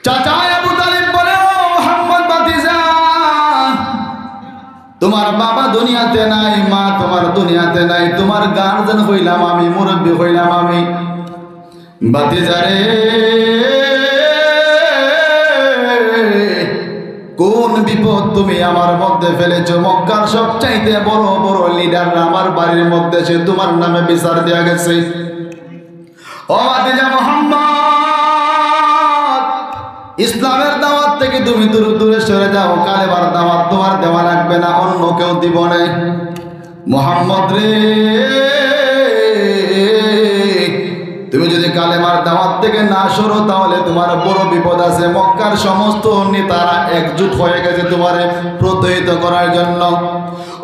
চাচা আবু তালিব বলে, ও মুহাম্মদ ভাতিজা, তোমার বাবা দুনিয়াতে নাই, মা তোমার দুনিয়াতে নাই, তোমার গার্জেন হইলাম আমি, মুরব্বী হইলাম আমি। ভাতিজা রে, কোন বিপদ তুমি আমার মধ্যে ফেলেছো? মক্কার সবচাইতে বড় বড় লিডাররা আমার বাড়ির মধ্যে সে তোমার নামে বিচার দেয়া গেছে। ও ভাতিজা মুহাম্মদ, ইসলামের দাওয়াত থেকে তুমি দূরে দূরে সরে যাও, কালেমার দাওয়াত তোমার দেওয়া লাগবে না, অন্য কেউ দিব না। মুহাম্মদ রে, তুমি যদি কালেমার দাওয়াত থেকে না সরো তাহলে তোমার বড় বিপদ আছে। মক্কার সমস্ত নেতারা একজোট হয়ে গেছে তোমারে প্রত্যয়িত করার জন্য।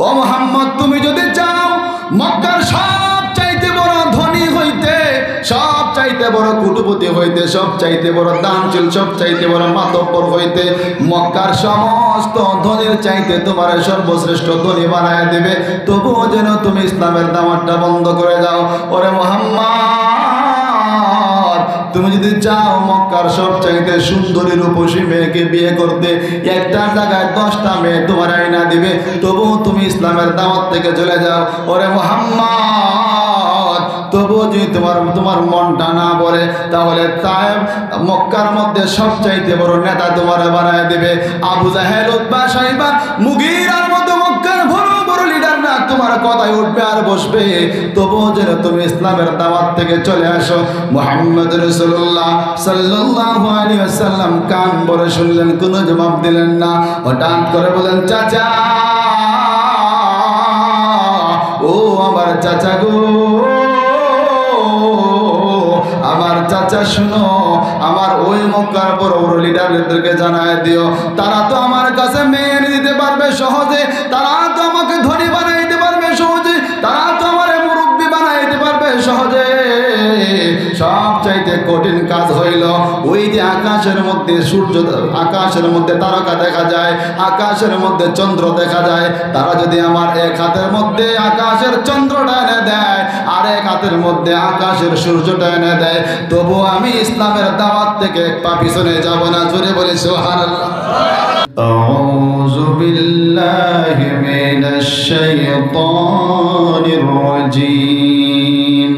ও মুহাম্মদ, তুমি যদি চাও মক্কার সব চাইতে বড় ধনী হইতে, সব চাইতে বড় কুটুপতি হইতে, সব চাইতে বড় দানশীল, সব চাইতে বড় মাতব্বর হইতে, মক্কার সমস্ত ধনীর চাইতে তোমার সর্বশ্রেষ্ঠ ধনী বানায় দেবে, তবুও যেন তুমি ইসলামের দাওয়াতটা বন্ধ করে দাও। ওরে মুহাম্মদ, তুমি যদি চাও মক্কার সব চাইতে সুন্দরী রূপসী মেয়েকে বিয়ে করতে, একটা জায়গায় 10টা মেয়ে তোমার আইনা দিবে, তবুও তুমি ইসলামের দাওয়াত থেকে চলে যাও। ওরে মুহাম্মদ, তবুও যদি তোমার মনটা না বলে, তাহলে তায়েব মক্কার মধ্যে সবচাইতে বড় নেতা তোমার বানায় দেবে। আবু জাহেল, উতবা, সাইবা, মুগীরার মতো মক্কার বড় বড় লিডার না তোমার কথায় উঠবে আর বসবে, তবুও যেন তুমি ইসলামের দাওয়াত থেকে চলে আসো। মুহাম্মদ রাসূলুল্লাহ সাল্লাল্লাহু আলাইহি ওয়াসাল্লাম কান ভরে শুনলেন, কোনো জবাব দিলেন না। হঠাৎ করে বলেন, চাচা, ও আমার চাচা গো, আমার চাচা শুনো, আমার ওই মক্কার বড় বড় লিডারদেরকে জানায় দিও, তারা তো আমার কাছে মেয়ে এনে দিতে পারবে সহজে, তারা তো আমাকে ধনী বানাই দিতে পারবে সহজে, তারা তো আমার মুরব্বী বানাই দিতে পারবে সহজে। সব চাইতে কঠিন কাজ হইল ওই যে আকাশের মধ্যে সূর্য, আকাশের মধ্যে তারকা দেখা যায়, আকাশের মধ্যে চন্দ্র দেখা যায়, তারা যদি আমার এক হাতের মধ্যে আকাশের চন্দ্রটা এনে দেয় আর এক হাতের মধ্যে আকাশের সূর্যটা এনে দেয়, তবু আমি ইসলামের দাওয়াত থেকে এক পা পিছনে যাব না। জোরে বলি সুবহানাল্লাহ। আউযু বিল্লাহি মিনাশ শাইতানির রাজীম।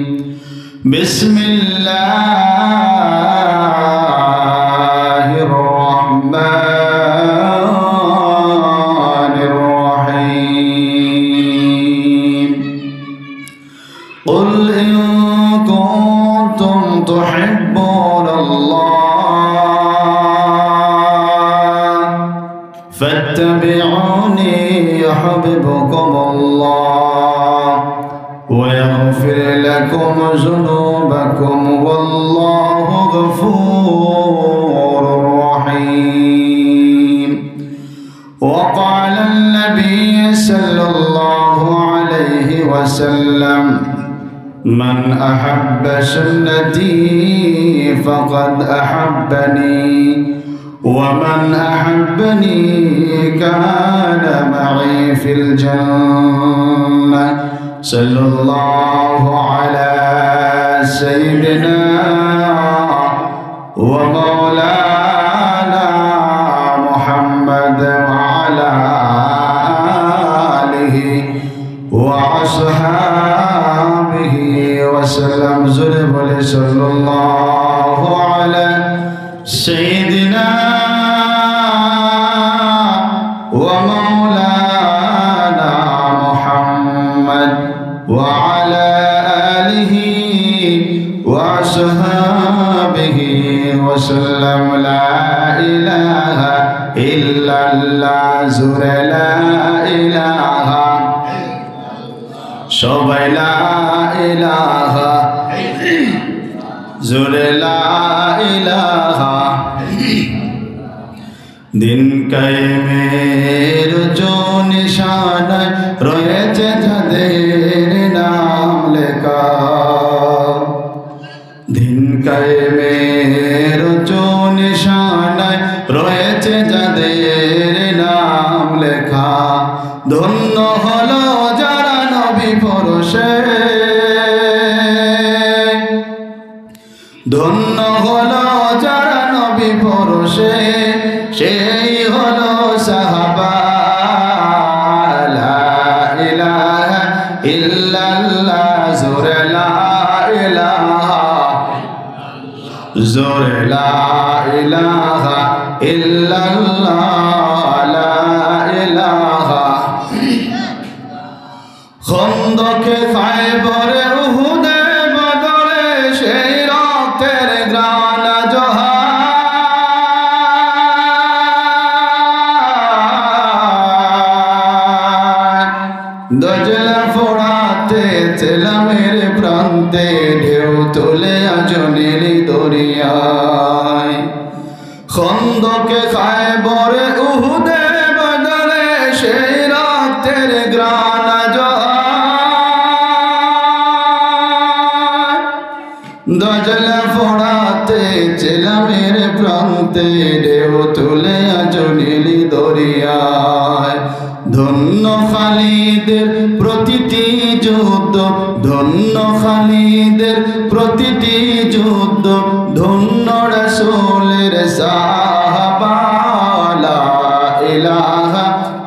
বিসমিল্লাহির রাহমানির রাহিম। কুল ইন কুনতুম তুহিব্বুনাল্লাহ ফাত্তাবিউনি ইউহিব্বুকুমুল্লাহ ويغفر لكم ذنوبكم والله غفور رحيم. وقال النبي صلى الله عليه وسلم من أحب سنتي فقد أحبني ومن أحبني كان معي في الجنة. صلى الله على سيدنا ومولانا محمد وعلى آله وأصحابه وسلم. صلى الله على سيدنا ومولانا محمد وعلى آله وصحبه وسلم. لا إله إلا الله زور لا إله সবাই লা ইলাহা জোরে লা ইলাহা। দিন কায়েমের जो নিশানায় রয়েছে যাদের নাম লেখা, দিন কায়েমের जो নিশানায় রয়েছে যাদের নাম লেখা, ধন্য হলো যারা নবী পরশে, ধন্য হলো যারা নবী পরশে বসে সেই হলো সাহাবা লা ইলাহা ইল্লাল্লাহ জোরে লা ইলাহা জোরে লা ইলাহা ইল্লাল্লাহ লা ইলাহা খন্দকে খায়বরে উহুদে বদরে সেই রক্তের গ্রাণ জোহার দজলা ফোড়াতে চেলামের প্রান্তে ঢেউ তুলে আজনের দরিয়ায় খন্দকে খায়বরে উহুদে বদরে সেই রক্তের গ্রাণ জোহার দজলা ফোড়াতে চেলামের প্রান্তে ঢেউ তুলে আজনের দরিয়ায় ধন্য খালিদের প্রতিটি যুদ্ধ ধন্য খালিদের প্রতিটি যুদ্ধ ধন্য রাসূলের সাহাবা লা ইলাহা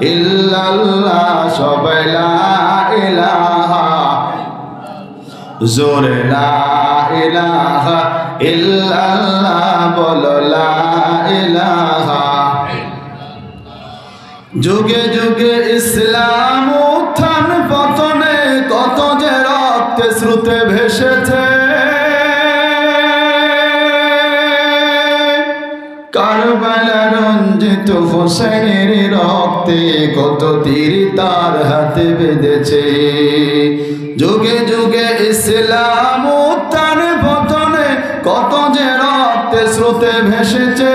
ইল্লাল্লাহ সবাই লা ইলাহা জোরে লা ইলাহা ইল্লাল্লাহ বলো লা ইলাহা যুগে যুগে ইসলাম উত্থান পতনে কত যে রক্তে স্রোতে ভেসেছে কারবালা রঞ্জিত হোসেনের রক্তে কত তীর তার হাতে বেঁধেছে যুগে যুগে ইসলাম উত্থান পতনে কত যে রক্তে স্রোতে ভেসেছে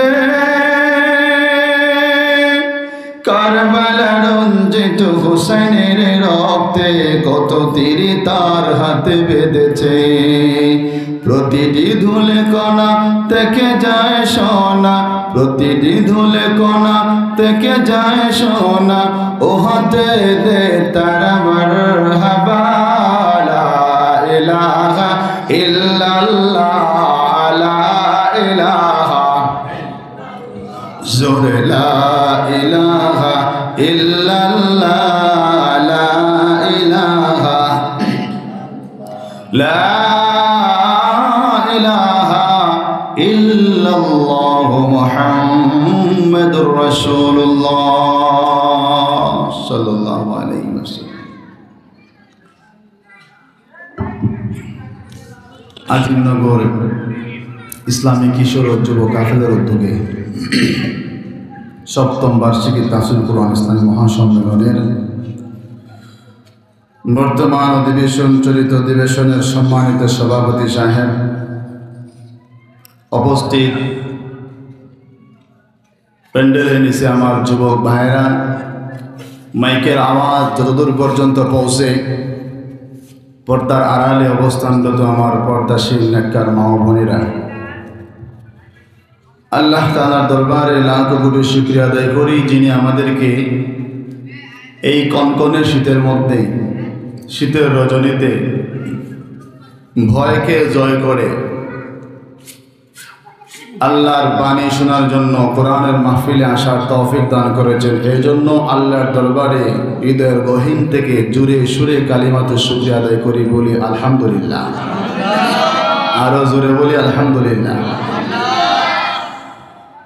কারবালা রঞ্জিত হোসেনের রক্তে কত তীর তার হাতে বেঁধেছে প্রতিটি ধুলে কণা থেকে যায় সোনা প্রতিটি ধুলে কণা থেকে যায় সোনা ও হাতে দে তারা মারহাবা লা ইলাহা ইল্লাল্লাহ লা ইলাহা জোরে লা ইলাহা ইল্লাল্লাহ লা ইলাহা লা ইলাহা ইল্লাল্লাহ মুহাম্মাদুর রাসূলুল্লাহ সাল্লাল্লাহু আলাইহি ওয়াসাল্লাম আজিমনগর ইসলামী কিশোর ও যুব কাফেলার উদ্যোগে সপ্তম বার্ষিকী তাফসীর কুরআন ইসলামী মহাসম্মেলনের বর্তমান অধিবেশন চলিত অধিবেশনের সম্মানিত সভাপতি সাহেব উপস্থিত প্যান্ডেলের নিচে আমার যুবক ভাইরা মাইকের আওয়াজ যতদূর পর্যন্ত পৌঁছে পর্দার আড়ালে অবস্থানরত আমার পর্দাশীল নেককার মা ও বোনেরা আল্লাহ তাআলার দরবারে লাখ কোটি শুকরিয়া আদায় করি যিনি আমাদেরকে এই কনকনে শীতের মধ্যে শীতের রজনীতে ভয়কে জয় করে আল্লাহর বাণী শোনার জন্য কোরআনের মাহফিলে আসার তৌফিক দান করেছেন এই জন্য আল্লাহর দরবারে হৃদয়ের গহীন থেকে জুড়ে সুরে কালিমাতে শুকরিয়া আদায় করি বলি আলহামদুলিল্লাহ আরো জোরে বলি আলহামদুলিল্লাহ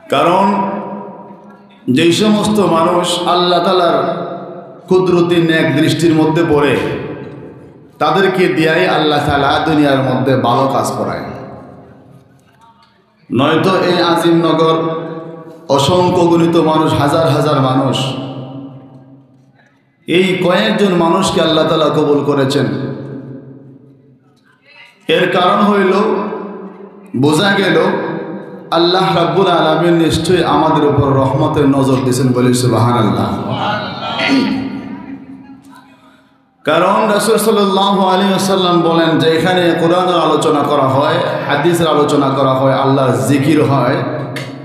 কারণ যেই সমস্ত মানুষ আল্লাহ তাআলার কুদরতি নেক দৃষ্টির মধ্যে পড়ে তাদেরকে দিয়াই আল্লাহ তাআলা দুনিয়ার মধ্যে ভালো কাজ করায় নয়তো এই আজিমনগর অসংখ্য গণিত মানুষ হাজার হাজার মানুষ এই কয়েকজন মানুষকে আল্লাহ তাআলা কবুল করেছেন এর কারণ হইল বোঝা গেল আল্লাহ রাব্বুল আলামিন নিশ্চয়ই আমাদের উপর রহমতের নজর দিয়েছেন বলে সুবহানাল্লাহ কারণ রাসূল সাল্লাল্লাহু আলাইহি ওয়াসাল্লাম বলেন যে এখানে কোরআনের আলোচনা করা হয় হাদিসের আলোচনা করা হয় আল্লাহর জিকির হয়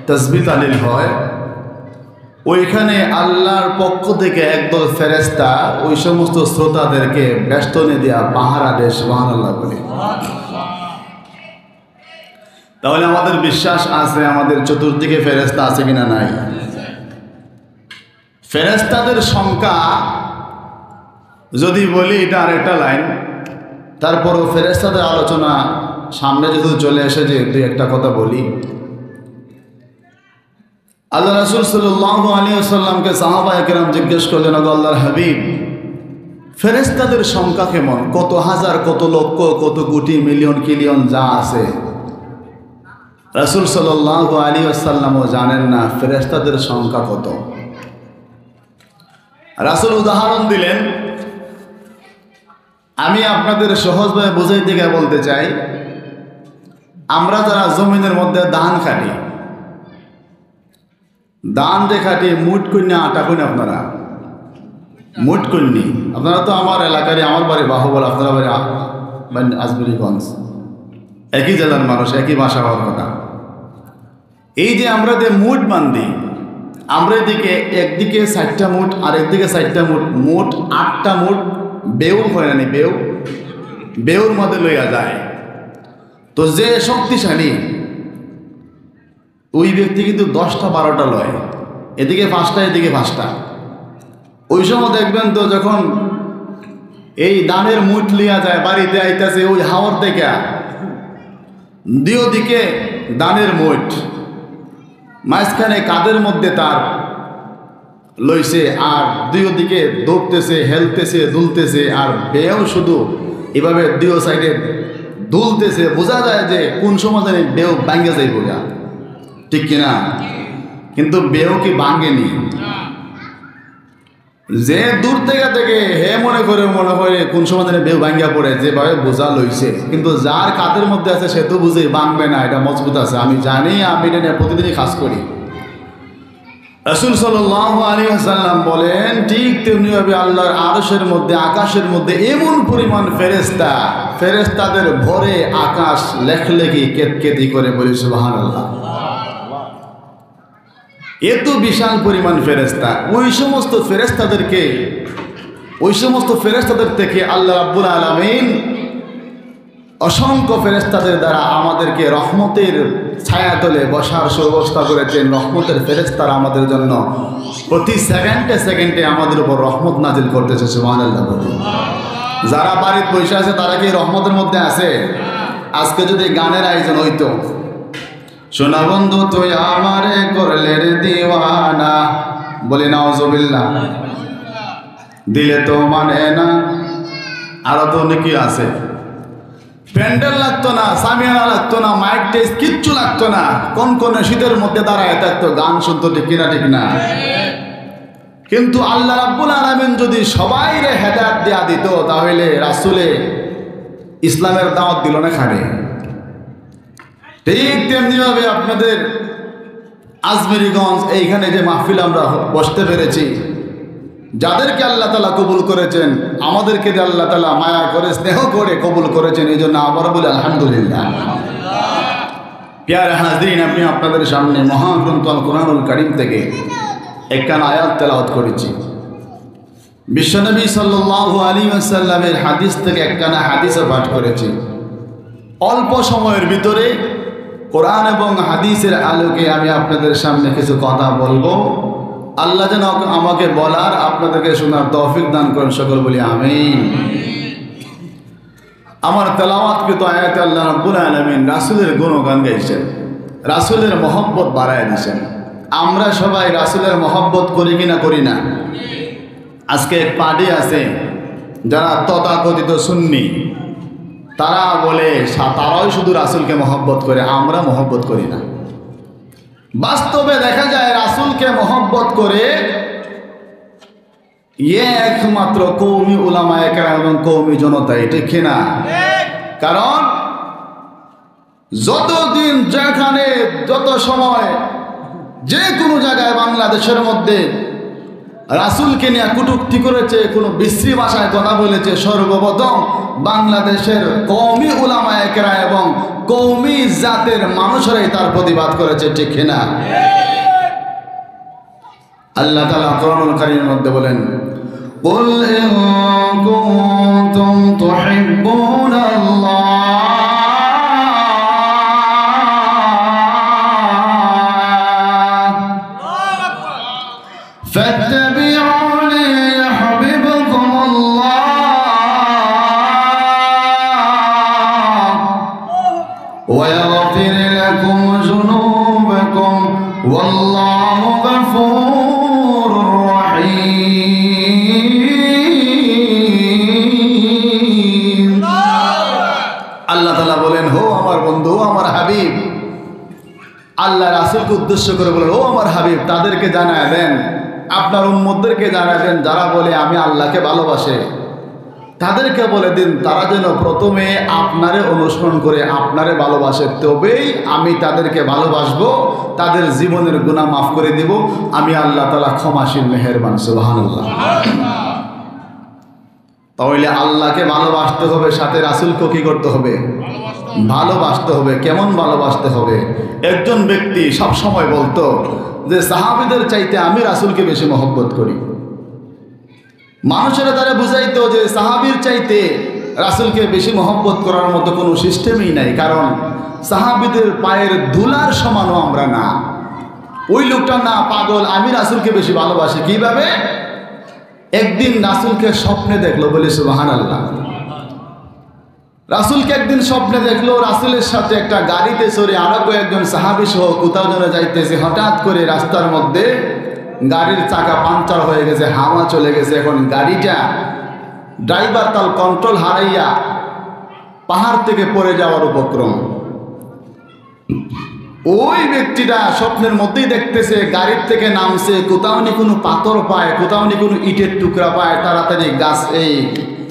তাসবিহ তাহলিল হয় ওইখানে আল্লাহর পক্ষ থেকে একদল ফেরেশতা ওই সমস্ত শ্রোতাদেরকে বেষ্টনী দেয়া পাহারা দেয় সুবহানাল্লাহ বলে তাহলে আমাদের বিশ্বাস আছে আমাদের চতুর্দিকে ফেরেশতা আছে কিনা? নাই। ফেরেশতাদের সংখ্যা যদি বলি এটা আরেকটা লাইন, তারপরও ফেরেশতাদের আলোচনা সামনে যেহেতু চলে এসেছে দুই একটা কথা বলি। আল্লাহ রাসূল সাল্লাল্লাহু আলাইহি ওয়াসাল্লামকে সাহাবায়ে কেরাম জিজ্ঞেস করলেন, ওগো আল্লাহর হাবিব, ফেরেশতাদের সংখ্যা কেমন? কত হাজার, কত লক্ষ, কত কোটি, মিলিয়ন, কিলিয়ন যা আছে। রাসূল সাল্লাল্লাহু আলাইহি ওয়াসাল্লামও জানেন না ফেরেশতাদের সংখ্যা কত। রাসূল উদাহরণ দিলেন, আমি আপনাদের সহজভাবে বুঝাইতে গিয়ে বলতে চাই, আমরা যারা জমিনের মধ্যে ধান কাটি, ধান যে খাটি মুঠ কন্যা আটা কন্যা, আপনারা মুঠ কন্যি, আপনারা তো আমার এলাকারই, আমার বাড়ি বাহুবল, আপনারা বাড়ি আজমেরিগঞ্জ, একই জেলার মানুষ, একই ভাষা হওয়ার কথা। এই যে আমরা যে মুঠ বান্ধি, আমরা এদিকে একদিকে 60টা মুঠ আর একদিকে 60টা মুঠ, মোট 8টা মুঠ বেউর হয় না, বেউর মধ্যে লইয়া যায়। তো যে শক্তিশালী ওই ব্যক্তি কিন্তু 10টা 12টা লয়, এদিকে 5টা এদিকে 5টা। ওই সময় দেখবেন তো যখন এই ধানের মুঠ লিয়া যায়, বাড়িতে আইতাছে ওই হাওয়ার থেকে দুই দিকে ধানের মুঠ, মাঝখানে কাদের মধ্যে তার লইছে, আর দুই দিকে দৌড়তেছে, হেলতেছে, দুলতেছে, আর বেও শুধু এভাবে দুই সাইডে দুলতেছে। বোঝা যায় যে কোন সময় জানি বেও ভাঙ্গে যাইব গা, ঠিক কিনা? কিন্তু বেও কি ভাঙ্গেনি? যে দূর থেকে থেকে হে মনে করে কোন সময় জানি বেও ভাঙ্গা পড়ে, যেভাবে বোঝা লইছে। কিন্তু যার কাদের মধ্যে আছে সে তো বুঝে ভাঙবে না, এটা মজবুত আছে, আমি জানি, আমি এটা নিয়ে প্রতিদিনই কাজ করি। রাসূল সাল্লাল্লাহু আলাইহি ওয়াসাল্লাম বলেন, ঠিক তেমনিভাবে আল্লাহর আরশের মধ্যে, আকাশের মধ্যে এমন পরিমাণ ফেরেশতা, ফেরেশতাদের ভরে আকাশ লেখলেখি কেতকেতি করে, বলি সুবহানাল্লাহ। এত বিশাল পরিমাণ ফেরেশতা। ওই সমস্ত ফেরেশতাদের থেকে আল্লাহ রাব্বুল আলামিন অসংখ্য ফেরেশতাদের দ্বারা আমাদেরকে রহমতের ছায়াতলে বসার সুব্যবস্থা করেছেন। রহমতের ফেরেশতারা আমাদের জন্য প্রতি সেকেন্ডে সেকেন্ডে আমাদের উপর রহমত নাজিল করতেছে, সুবহানাল্লাহ। যারা বাড়িতে বসে আছে তারা কি রহমতের মধ্যে আছে? আজকে যদি গানের আয়োজন হইতো, সোনা বন্ধু তুই আমারে করলে রে দিওয়ানা, বলি নাউজুবিল্লাহ, দিলে তো মানে না, আরো তো অনেকই আছে। প্যান্ডেল লাগতো না, সামিয়ানা লাগতো না, মাইক টেস্ট কিচ্ছু লাগতো না, কোন শীতের মধ্যে দাঁড়ায় থাকতো, গান শুনতো, ঠিক কিনা? ঠিক না? কিন্তু আল্লাহ রাব্বুল আলামিন যদি সবাইরে হেদায়েত দেয়া দিত, তাহলে রাসূলে ইসলামের দাওয়াত দিল না খানে। ঠিক তেমনিভাবে আপনাদের আজমেরিগঞ্জ এইখানে যে মাহফিল আমরা বসতে পেরেছি, যাদেরকে আল্লাহ তাআলা কবুল করেছেন, আমাদেরকে যে আল্লাহ তাআলা মায়া করে, স্নেহ করে কবুল করেছেন, এই জন্য আবার বলি আলহামদুলিল্লাহ। প্যারে হাজরিন, আমি আপনাদের সামনে মহাগ্রন্থ আল কোরআনুল কারীম থেকে একখানা আয়াত তেলাওয়াত করেছি। বিশ্বনবী সাল্লাল্লাহু আলাইহি ওয়াসাল্লামের হাদিস থেকে একখানা হাদিসও পাঠ করেছি। অল্প সময়ের ভিতরে কোরআন এবং হাদিসের আলোকে আমি আপনাদের সামনে কিছু কথা বলবো। আল্লাহ যেন আমাকে বলার, আপনাদেরকে শোনার তৌফিক দান করেন, সকল বলি আমিন। আমার তেলাওয়াতকৃত আয়াতে আল্লাহ রাব্বুল আলামিন রাসূলের গুণগান গাইছেন, রাসূলের মহব্বত বাড়ায় দিয়েছেন। আমরা সবাই রাসূলের মহব্বত করি কিনা? করি না? আজকে এক পার্টি আছে যারা তথাকথিত সুন্নি, তারা বলে তারাই শুধু রাসূলকে মহব্বত করে, আমরা মহব্বত করি না। বাস্তবে দেখা যায় রাসূলকে মহব্বত করে একমাত্র কওমি উলামায়ে কেরাম এবং কওমি জনতা, ঠিক না? কারণ যতদিন যেখানে যত সময় যে কোনো জায়গায় বাংলাদেশের মধ্যে রাসূলকে নিয়ে কটূক্তি করেছে, কোনো বিশ্রী ভাষায় কথা বলেছে, সর্বপ্রথম বাংলাদেশের কওমি উলামায়ে কেরাম এবং কওমি জাতের মানুষরাই তার প্রতিবাদ করেছে, ঠিক না? আল্লাহ তাআলা কোরআনুল কারীমের মধ্যে বলেন, কুল ইন কুনতুম তুহিব্বুনাল্লাহ فاتبعوني يحببكم الله ويغفر لكم ذنوبكم والله غفور رحيم আল্লাহ তাআলা বলেন, হো আমার বন্ধু, আমার হাবিব, আল্লাহ রাসূলকে উদ্দেশ্য করে বলেন, ও আমার হাবিব, তাদেরকে জানায় দেন, আপনার উম্মতদেরকে জানায় দেন যারা বলে আমি আল্লাহকে ভালোবাসে, তাদেরকে বলে দিন তারা যেন প্রথমে আপনারে অনুসরণ করে আপনারে ভালোবাসে, তবেই আমি তাদেরকে ভালোবাসবো, তাদের জীবনের গুনাহ মাফ করে দিব। আমি আল্লাহ তাআলা ক্ষমাশীল মেহেরবান। সুবহানাল্লাহ। তাহলে আল্লাহকে ভালোবাসতে হবে, সাথে রাসূলকে কি করতে হবে? ভালোবাসতে হবে। কেমন ভালোবাসতে হবে? একজন ব্যক্তি সব সময় বলতো যে সাহাবীদের চাইতে আমি রাসূলকে বেশি মহব্বত করি। মানুষেরা তারা বুঝাইতো যে সাহাবীর চাইতে রাসূলকে বেশি মহব্বত করার মতো কোনো সিস্টেমই নাই, কারণ সাহাবীদের পায়ের ধুলার সমানও আমরা না। ওই লোকটা না পাগল, আমি রাসূলকে বেশি ভালোবাসি। কিভাবে? একদিন রাসূলকে স্বপ্নে দেখলো, বলে সুবহানাল্লাহ। রাসূলকে একদিন স্বপ্নে দেখলো, রাসূলের সাথে একটা গাড়িতে চড়ে আরো কয়েকজন সাহাবী সহ কোথাও যেন যাইতেছে। হঠাৎ করে রাস্তার মধ্যে গাড়ির চাকা পাংচার হয়ে গেছে, হাওয়া চলে গেছে। এখন গাড়িটা ড্রাইভার তার কন্ট্রোল হারাইয়া পাহাড় থেকে পড়ে যাওয়ার উপক্রম। ওই ব্যক্তিটা স্বপ্নের মধ্যেই দেখতেছে গাড়ির থেকে নামছে, কোথাও নি কোনো পাথর পায়, কোথাও নি কোনো ইটের টুকরা পায়, তাড়াতাড়ি গাছ এই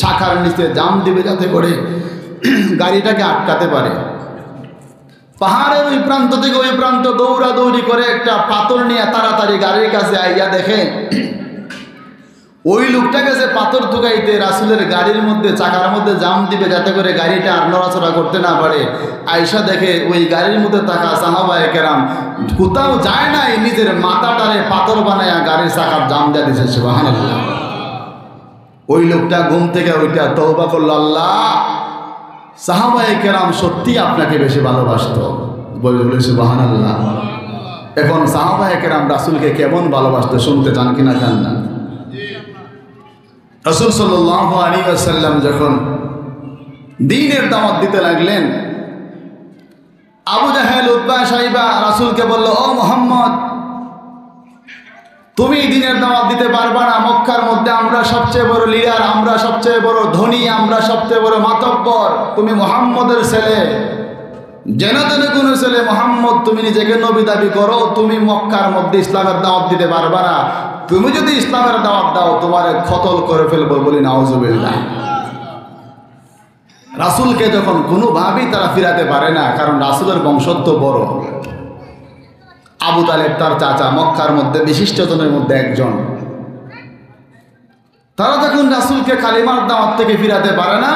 চাকার নিচে জাম দিবে যাতে করে গাড়িটাকে আটকাতে পারে। পাহাড়ের ওই প্রান্ত থেকে ওই প্রান্ত দৌড়াদৌড়ি করে একটা পাথর নিয়ে তাড়াতাড়ি গাড়ির কাছে আইয়া দেখে ওই লোকটা গেছে পাথর ঢুকাইতে রাসূলের গাড়ির মধ্যে, চাকার মধ্যে জাম দিবে যাতে করে গাড়িটা আর নড়াচড়া করতে না পারে। আয়েশা দেখে ওই গাড়ির মধ্যে থাকা সাহাবায়ে কেরাম কোথাও যায় নাই, নিজের মাথাটারে পাথর বানায়া গাড়ির চাকার জাম দিয়ে দিয়েছে। সুবহানাল্লাহ। ওই লোকটা ঘুম থেকে ওইটা তওবা করলো, আল্লাহ সাহাবায়ে কেরাম সত্যি আপনাকে বেশি ভালোবাসতো, বলে সুবহানাল্লাহ। এখন সাহাবায়ে কেরাম রাসূলকে কেমন ভালোবাসতো শুনতে চান কিনা? চান না? রাসূল সাল্লাল্লাহু আলাইহি ওয়াসাল্লাম যখন দ্বীনের দাওয়াত দিতে লাগলেন, আবু জাহেল, উতবা, শাইবা রাসূলকে বলল, ও মুহাম্মদ, তুমি দ্বীনের দাওয়াত দিতে পারবা না। মক্কার মধ্যে আমরা সবচেয়ে বড় লিডার, আমরা সবচেয়ে বড় ধনী, আমরা সবচেয়ে বড় মাতব্বর, তুমি মুহাম্মদের ছেলে, যেন তেন কোনো ছেলে মুহাম্মদ, তুমি নিজেকে নবী দাবি করো, তুমি মক্কার মধ্যে ইসলামের দাওয়াত দিতে পারবা না। তুমি যদি ইসলামের দাওয়াত দাও তোমার কতল করে ফেলবো, বলি নাউজুবিল্লাহ। রাসূলকে যখন কোনোভাবেই তারা ফিরাতে পারে না, কারণ রাসূলের বংশত্ব বড়। আবু তালেব তার চাচা, মক্কার মধ্যে বিশিষ্টজনের মধ্যে একজন। তারা যখন রাসূলকে কালিমার দাওয়াত থেকে ফিরাতে পারে না,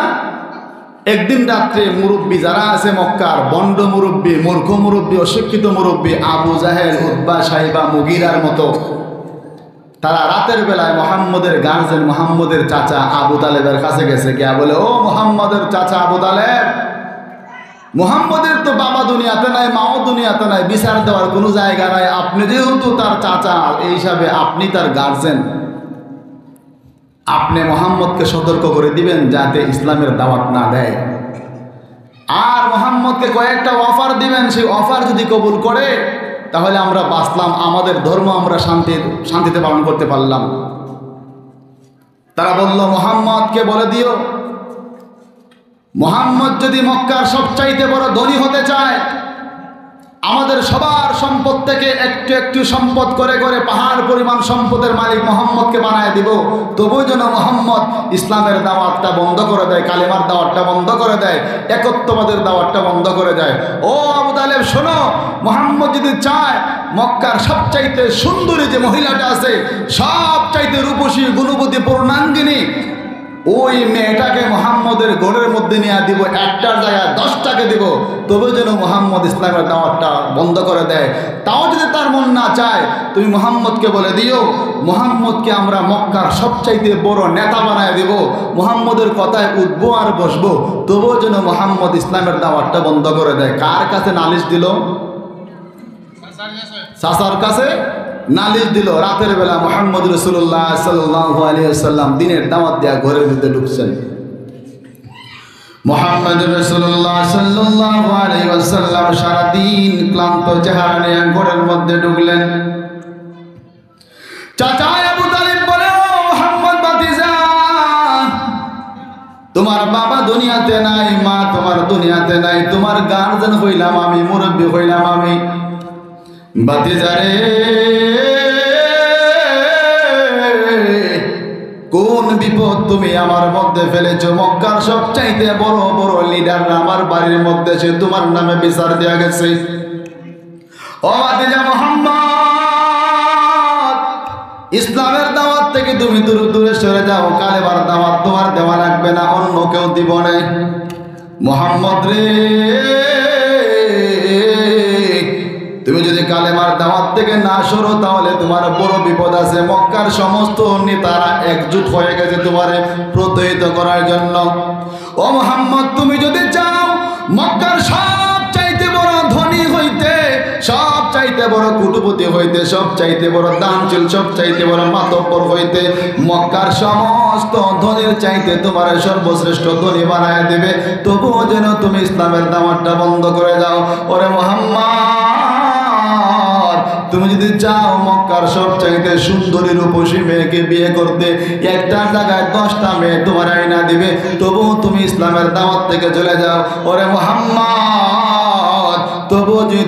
একদিন রাত্রে মুরব্বী যারা আছে মক্কার, বন্ড মুরব্বী, মূর্খ মুরব্বী, অশিক্ষিত মুরব্বী, আবু জাহেল, উতবা, শাইবা, মুগীরার মতো, তারা রাতের বেলায় মুহাম্মদের গার্জেন, মুহাম্মদের চাচা আবু তালেবের কাছে গেছে, গিয়া বলে, ও মুহাম্মদের চাচা আবু তালেব, মুহাম্মদের তো বাবা দুনিয়াতে নাই, মাও দুনিয়াতে নাই, বিচার দেওয়ার কোনো জায়গা নাই, আপনি যেহেতু তার চাচা, এই হিসাবে আপনি তার গার্জেন, আপনি মুহাম্মদকে সতর্ক করে দিবেন যাতে ইসলামের দাওয়াত না দেয়, আর মুহাম্মদকে কয়েকটা অফার দিবেন, সেই অফার যদি কবুল করে তাহলে আমরা বাঁচলাম, আমাদের ধর্ম আমরা শান্তিতে পালন করতে পারলাম। তারা বলল, মুহাম্মদকে বলে দিও, মুহাম্মদ যদি মক্কার সবচাইতে বড় ধনী হতে চায়, আমাদের সবার সম্পদ থেকে একটু একটু সম্পদ করে করে পাহাড় পরিমাণ সম্পদের মালিক মুহাম্মদকে বানায় দিব, তবুও যেন মুহাম্মদ ইসলামের দাওয়াতটা বন্ধ করে দেয়, কালেমার দাওয়াতটা বন্ধ করে দেয়, একত্ববাদের দাওয়াতটা বন্ধ করে দেয়। ও আবু তালেব শোনো, মুহাম্মদ যদি চায় মক্কার সবচাইতে সুন্দরী যে মহিলাটা আছে, সবচাইতে রূপসী, গুণবতী, পূর্ণাঙ্গিনী, ওই মেয়েটাকে মুহাম্মদের ঘরের মধ্যে নিয়ে দিব, একটার জায়গায় 10টাকে দিব, তবে যেন মুহাম্মদ ইসলামের দাওয়াতটা বন্ধ করে দেয়। তাও যদি তার মন না চায়, তুমি মুহাম্মদকে বলে দিও, মুহাম্মদকে আমরা মক্কার সবচাইতে বড় নেতা বানায় দেব, মুহাম্মদের কথায় উঠবো আর বসবো, তবুও যেন মুহাম্মদ ইসলামের দাওয়াতটা বন্ধ করে দেয়। কার কাছে নালিশ দিল? চাচার কাছে নালিশ দিল রাতের বেলা মুহাম্মদ রাসূলুল্লাহ সাল্লাল্লাহু আলাইহি ওয়াসাল্লাম দিনের দাওয়াত দেয়া ঘরের ভিতরে ঢুকছেন। মুহাম্মদ রাসূলুল্লাহ সাল্লাল্লাহু আলাইহি ওয়াসাল্লাম সারা দিন ক্লান্ত চেহারা নিয়ে ঘরের মধ্যে ঢুকলেন। চাচা আবু তালিব বলে, ও মুহাম্মদ ভাতিজা, তোমার বাবা দুনিয়াতে নাই, মা তোমার দুনিয়াতে নাই, তোমার গার্জিয়ান হইলাম আমি, মুরব্বী হইলাম আমি। ভাতিজারে, কোন বিপদ তুমি আমার মধ্যে ফেলেছো? মক্কার সবচাইতে বড় বড় লিডাররা আমার বাড়ির মধ্যে সে তোমার নামে বিচার দেয়া গেছে। ও ভাতিজা মুহাম্মদ, ইসলামের দাওয়াত থেকে তুমি দূরে দূরে সরে যাও, কালেমার দাওয়াত তোমার দেওয়া লাগবে না, অন্য কেউ দিব না। মুহাম্মদ রে, তুমি যদি কালেমার দাওয়াত থেকে না সরো তাহলে তোমার বড় বিপদ আছে। মক্কার সমস্ত নেতারা একজোট হয়ে গেছে তোমারে প্রত্যয়িত করার জন্য। ও মুহাম্মদ, তুমি যদি চাও মক্কার সব চাইতে বড় ধনী হইতে, সব চাইতে বড় কুটুপতি হইতে, সব চাইতে বড় দানশীল, সব চাইতে বড় মাতব্বর হইতে, মক্কার সমস্ত ধনীর চাইতে তোমার সর্বশ্রেষ্ঠ ধনী বানায় দেবে, তবুও যেন তুমি ইসলামের দাওয়াতটা বন্ধ করে দাও। ওরে মুহাম্মদ, তুমি যদি চাও মক্কার সব চাইতে সুন্দরী রূপসী মেয়েকে বিয়ে করতে, একটা জায়গায় 10টা মেয়ে তোমার আইনা দিবে, তবুও তুমি ইসলামের দাওয়াত থেকে চলে যাও। ওরে মুহাম্মদ, তবুও যদি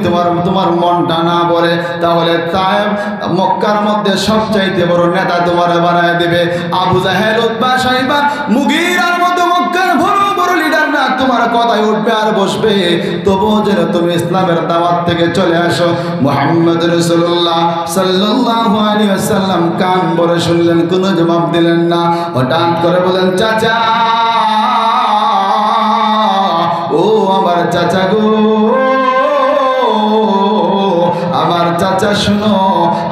তোমার মনটা না বলে তাহলে তায়েব মক্কার মধ্যে সব চাইতে বড় নেতা তোমার বানায় দিবে। আবু জাহেল, উতবা, শাইবা, মুগীরার মতো মক্কার বড় বড় লিডার না তোমার কথায় উঠবে আর বসবে, তবুও যেন তুমি ইসলামের দাওয়াত থেকে চলে আসো। মুহাম্মদ রাসূলুল্লাহ সাল্লাল্লাহু আলাইহি ওয়াসাল্লাম কান ভরে শুনলেন, কোনো জবাব দিলেন না। হঠাৎ করে বলেন, চাচা, ও আমার চাচা গো, আমার চাচা শুনো,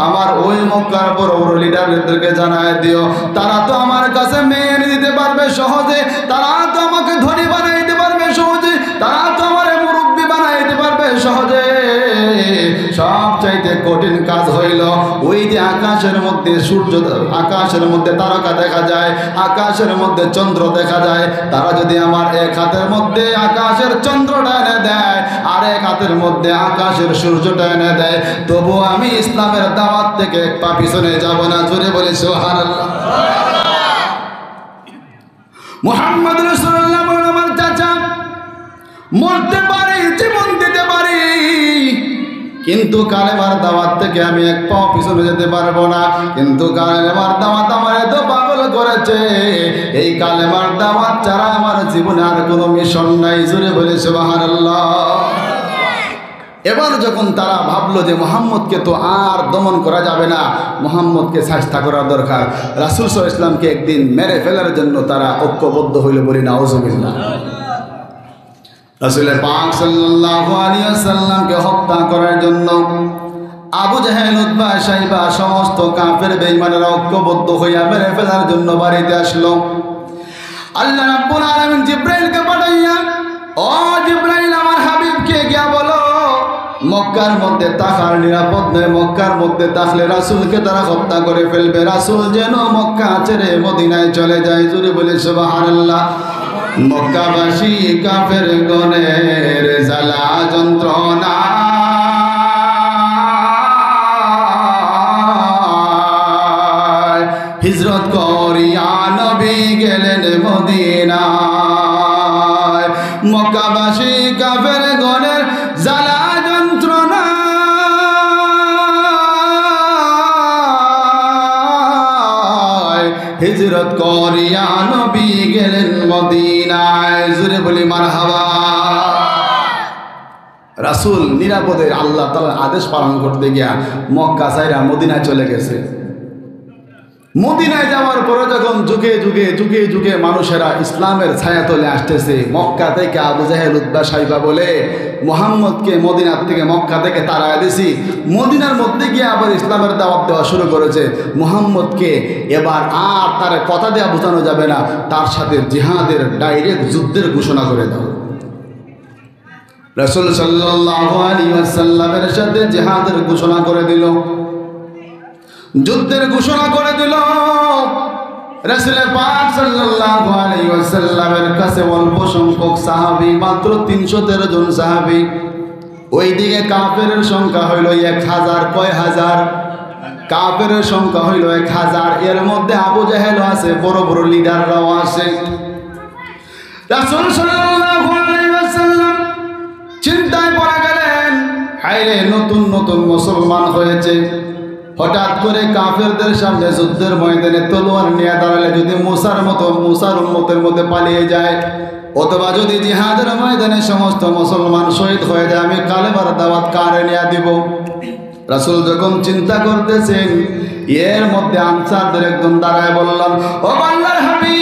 আমার ওই মক্কার বড় বড় লিডারদেরকে জানায় দিও, তারা তো আমার কাছে মেয়ে এনে দিতে পারবে সহজে, তারা তো আমাকে ধনী বানাইতে পারবে সহজে, তারা তো আমার মুরব্বী বানাইতে পারবে সহজে। সব চাইতে কঠিন কাজ হইল ওই যে আকাশের মধ্যে সূর্য, আকাশের মধ্যে তারকা দেখা যায়, আকাশের মধ্যে চন্দ্র দেখা যায়, তারা যদি আমার এক হাতের মধ্যে আকাশের চন্দ্রটা এনে দেয় আর এক হাতের মধ্যে আকাশের সূর্যটা এনে দেয়, তবু আমি ইসলামের দাওয়াত থেকে এক পা পিছনে যাব না। জোরে বলি সুবহানাল্লাহ। মুহাম্মদ রাসূলুল্লাহ বলেন, আমার চাচা, মরতে পারি, জীবন দিতে পারি, কিন্তু কালেমার দাওয়াত থেকে আমি এক পা পিছনে যেতে পারবো না। কিন্তু কালেমার দাওয়াত আমার এত পাগল করেছে, এই কালেমার দাওয়াত ছাড়া আমার জীবনে আর কোনো মিশন নাই। জোরে বলে সুবহানাল্লাহ। এবার যখন তারা ভাবলো যে মুহাম্মদকে তো আর দমন করা যাবে না, মুহাম্মদকে শাস্তা করা দরকার, রাসূল সাল্লাল্লাহু আলাইহি ওয়াসাল্লামকে একদিন মেরে ফেলার জন্য তারা ঐক্যবদ্ধ হইল, বলি নাউজুবিল্লাহ। রাসূল পাক সাল্লাল্লাহু আলাইহি ওয়াসাল্লামকে হত্যা করার জন্য আবু জাহেল, উতবা, শাইবা সমস্ত কাফের বেঈমানেরা ঐক্যবদ্ধ হইয়া মেরে ফেলার জন্য বাড়িতে আসলো। আল্লাহ রাব্বুল আলামিন জিবরাইলকে পাঠাইয়া, ও জিবরাইল, আমার হাবিবকে গিয়া বলো মক্কার মধ্যে তাকার নিরাপদ নয়, মক্কার মধ্যে তাকলে রাসূলকে তারা হত্যা করে ফেলবে, রাসূল যেন মক্কা ছেড়ে মদিনায় চলে যায়। জোরে বলে সুবহানাল্লাহ। মক্কাবাসী কাফের গণের জ্বালা যন্ত্রণা হিজরত করিয়া নবী গেলেন মদিনায়। মক্কাবাসী কাফের গণের জ্বালা যন্ত্রণা হিজরত করিয়া নবী গেলেন মদিনায়। জোরে বলি মারহাবা। রাসূল নিরাপদে আল্লাহ তাআলার আদেশ পালন করতে গিয়া মক্কা ছাইরা মদিনায় চলে গেছে। মদিনায় যাওয়ার পরে যখন যুগে যুগে যুগে যুগে মানুষেরা ইসলামের ছায়াতলে আসতেছে, মক্কা থেকে আবু জাহেল, উতবা, শাইবা বলে মুহাম্মদকে মদিনার থেকে মক্কা থেকে তাড়ায় দিছি, মদিনার মধ্যে গিয়ে আবার ইসলামের দাওয়াত দেওয়া শুরু করেছে। মুহাম্মদকে এবার আর তার কথা দেওয়া বোঝানো যাবে না, তার সাথে জিহাদের ডাইরেক্ট যুদ্ধের ঘোষণা করে দাও। রাসূল সাল্লাল্লাহু আলাইহি ওয়াসাল্লামের সাথে জিহাদের ঘোষণা করে দিল। যুদ্ধের ঘোষণা করে দিল। রাসূল পাক সাল্লাল্লাহু আলাইহি ওয়াসাল্লামের কাছে অল্প সংখ্যক সাহাবী, মাত্র 313 জন সাহাবী। ওইদিকে কাফেরের সংখ্যা হইল 1000। কয় হাজার? কাফেরের সংখ্যা হইল 1000। এর মধ্যে আবু জাহেল আছে, বড় বড় লিডাররাও আছে। রাসূল সাল্লাল্লাহু আলাইহি ওয়াসাল্লাম চিন্তায় পড়ে গেলেন, হায়রে নতুন নতুন মুসলমান হয়েছে, হঠাৎ করে কাফেরদের সামনে যুদ্ধের ময়দানে তলোয়ার নিয়ে দাঁড়ালে যদি মুসার উম্মতের মধ্যে পালিয়ে যায়, অথবা যদি জিহাদের ময়দানে সমস্ত মুসলমান শহীদ হয়ে যায়, আমি কালেমার দাওয়াত কারে নিয়ে দিব? রাসূল যখন চিন্তা করতেছেন, এর মধ্যে আনসারদের একজন দাঁড়ায় বললাম, ও আল্লাহর হাবিব,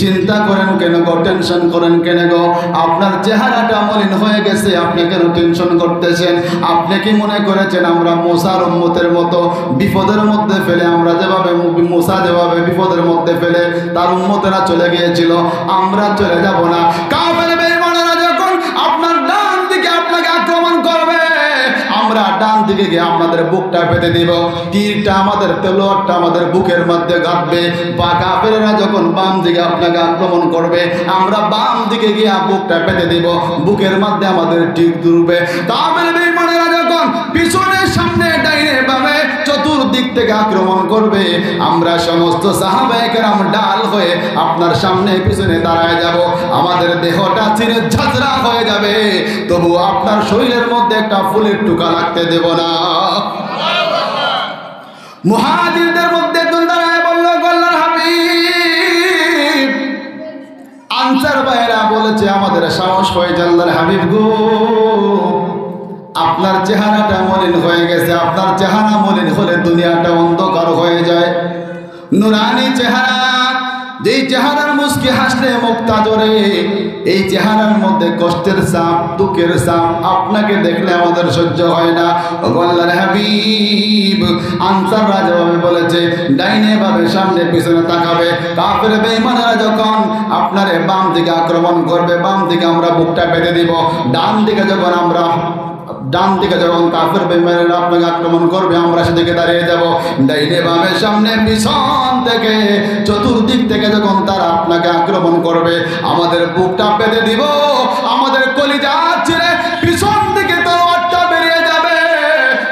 চিন্তা করেন কেন গো, টেনশন করেন কেন গো? আপনার চেহারাটা মলিন হয়ে গেছে, আপনি কেন টেনশন করতেছেন? আপনি কি মনে করেছেন আমরা মুসার উম্মতের মতো বিপদের মধ্যে ফেলে, আমরা যেভাবে মুসা যেভাবে বিপদের মধ্যে ফেলে তার উম্মতেরা চলে গিয়েছিল, আমরা চলে যাব না? কাফের বেঈমানেরা যখন আপনার ডান দিকে আপনাকে আক্রমণ করবে, আমরা ডান দিকে গিয়ে আপনাদের বুকটা পেতে দিব, তীরটা আমাদের তলোয়ারটা আমাদের বুকের মধ্যে গাঁথবে। বা কাফেররা যখন বাম দিকে আপনাকে আক্রমণ করবে, আমরা বাম দিকে গিয়ে বুকটা পেতে দিব, বুকের মধ্যে আমাদের তীর দুলবে। কাফের বেঈমানেরা যখন পিছনে সামনে ডাইনে বামে চতুর্দিক থেকে আক্রমণ করবে, আমরা সমস্ত সাহাবায়ে কেরাম ডাল হয়ে আপনার সামনে পিছনে দাঁড়ায় যাব, আমাদের দেহটা ছিঁড়ে ঝাঁঝরা হয়ে যাবে, তবু আপনার শরীরের মধ্যে একটা ফুলের টুকা লাগতে দেব না। মুহাজিরদের মধ্যে একজন দাঁড়ায় বলল, আল্লাহর হাবিব, আনসার ভাইরা বলেছে আমাদের সাহস হয়েছে, আল্লাহর হাবিব গো, আপনার চেহারাটা মলিন হয়ে গেছে, আপনার চেহারা মলিন হলে দুনিয়াটা অন্ধকার হয়ে যায়। নুরানি চেহারা, যেই চেহারার মুস্কি হাসলে মুক্তা জোরে, এই চেহারার মধ্যে কষ্টের ছাপ, দুঃখের ছাপ, আপনাকে দেখলে আমাদের সহ্য হয় না। আল্লাহর হাবিব, আনসাররা যেভাবে বলেছে ডাইনে ভাবে সামনে পিছনে তাকাবে, কাফের বেঈমানেরা যখন আপনারে বাম দিকে আক্রমণ করবে, বাম দিকে আমরা বুকটা পেতে দিব, ডান দিকে যখন কাফের বেঈমানেরা আপনাকে আক্রমণ করবে, আমরা সেদিকে দাঁড়িয়ে যাব। ডাইনে বামে সামনে পিছন থেকে চতুর্দিক থেকে যখন তারা আপনাকে আক্রমণ করবে, আমাদের বুকটা পেতে দিব, আমাদের কলিজা ছিঁড়ে পিছন দিকে তলোয়ারটা বেরিয়ে যাবে,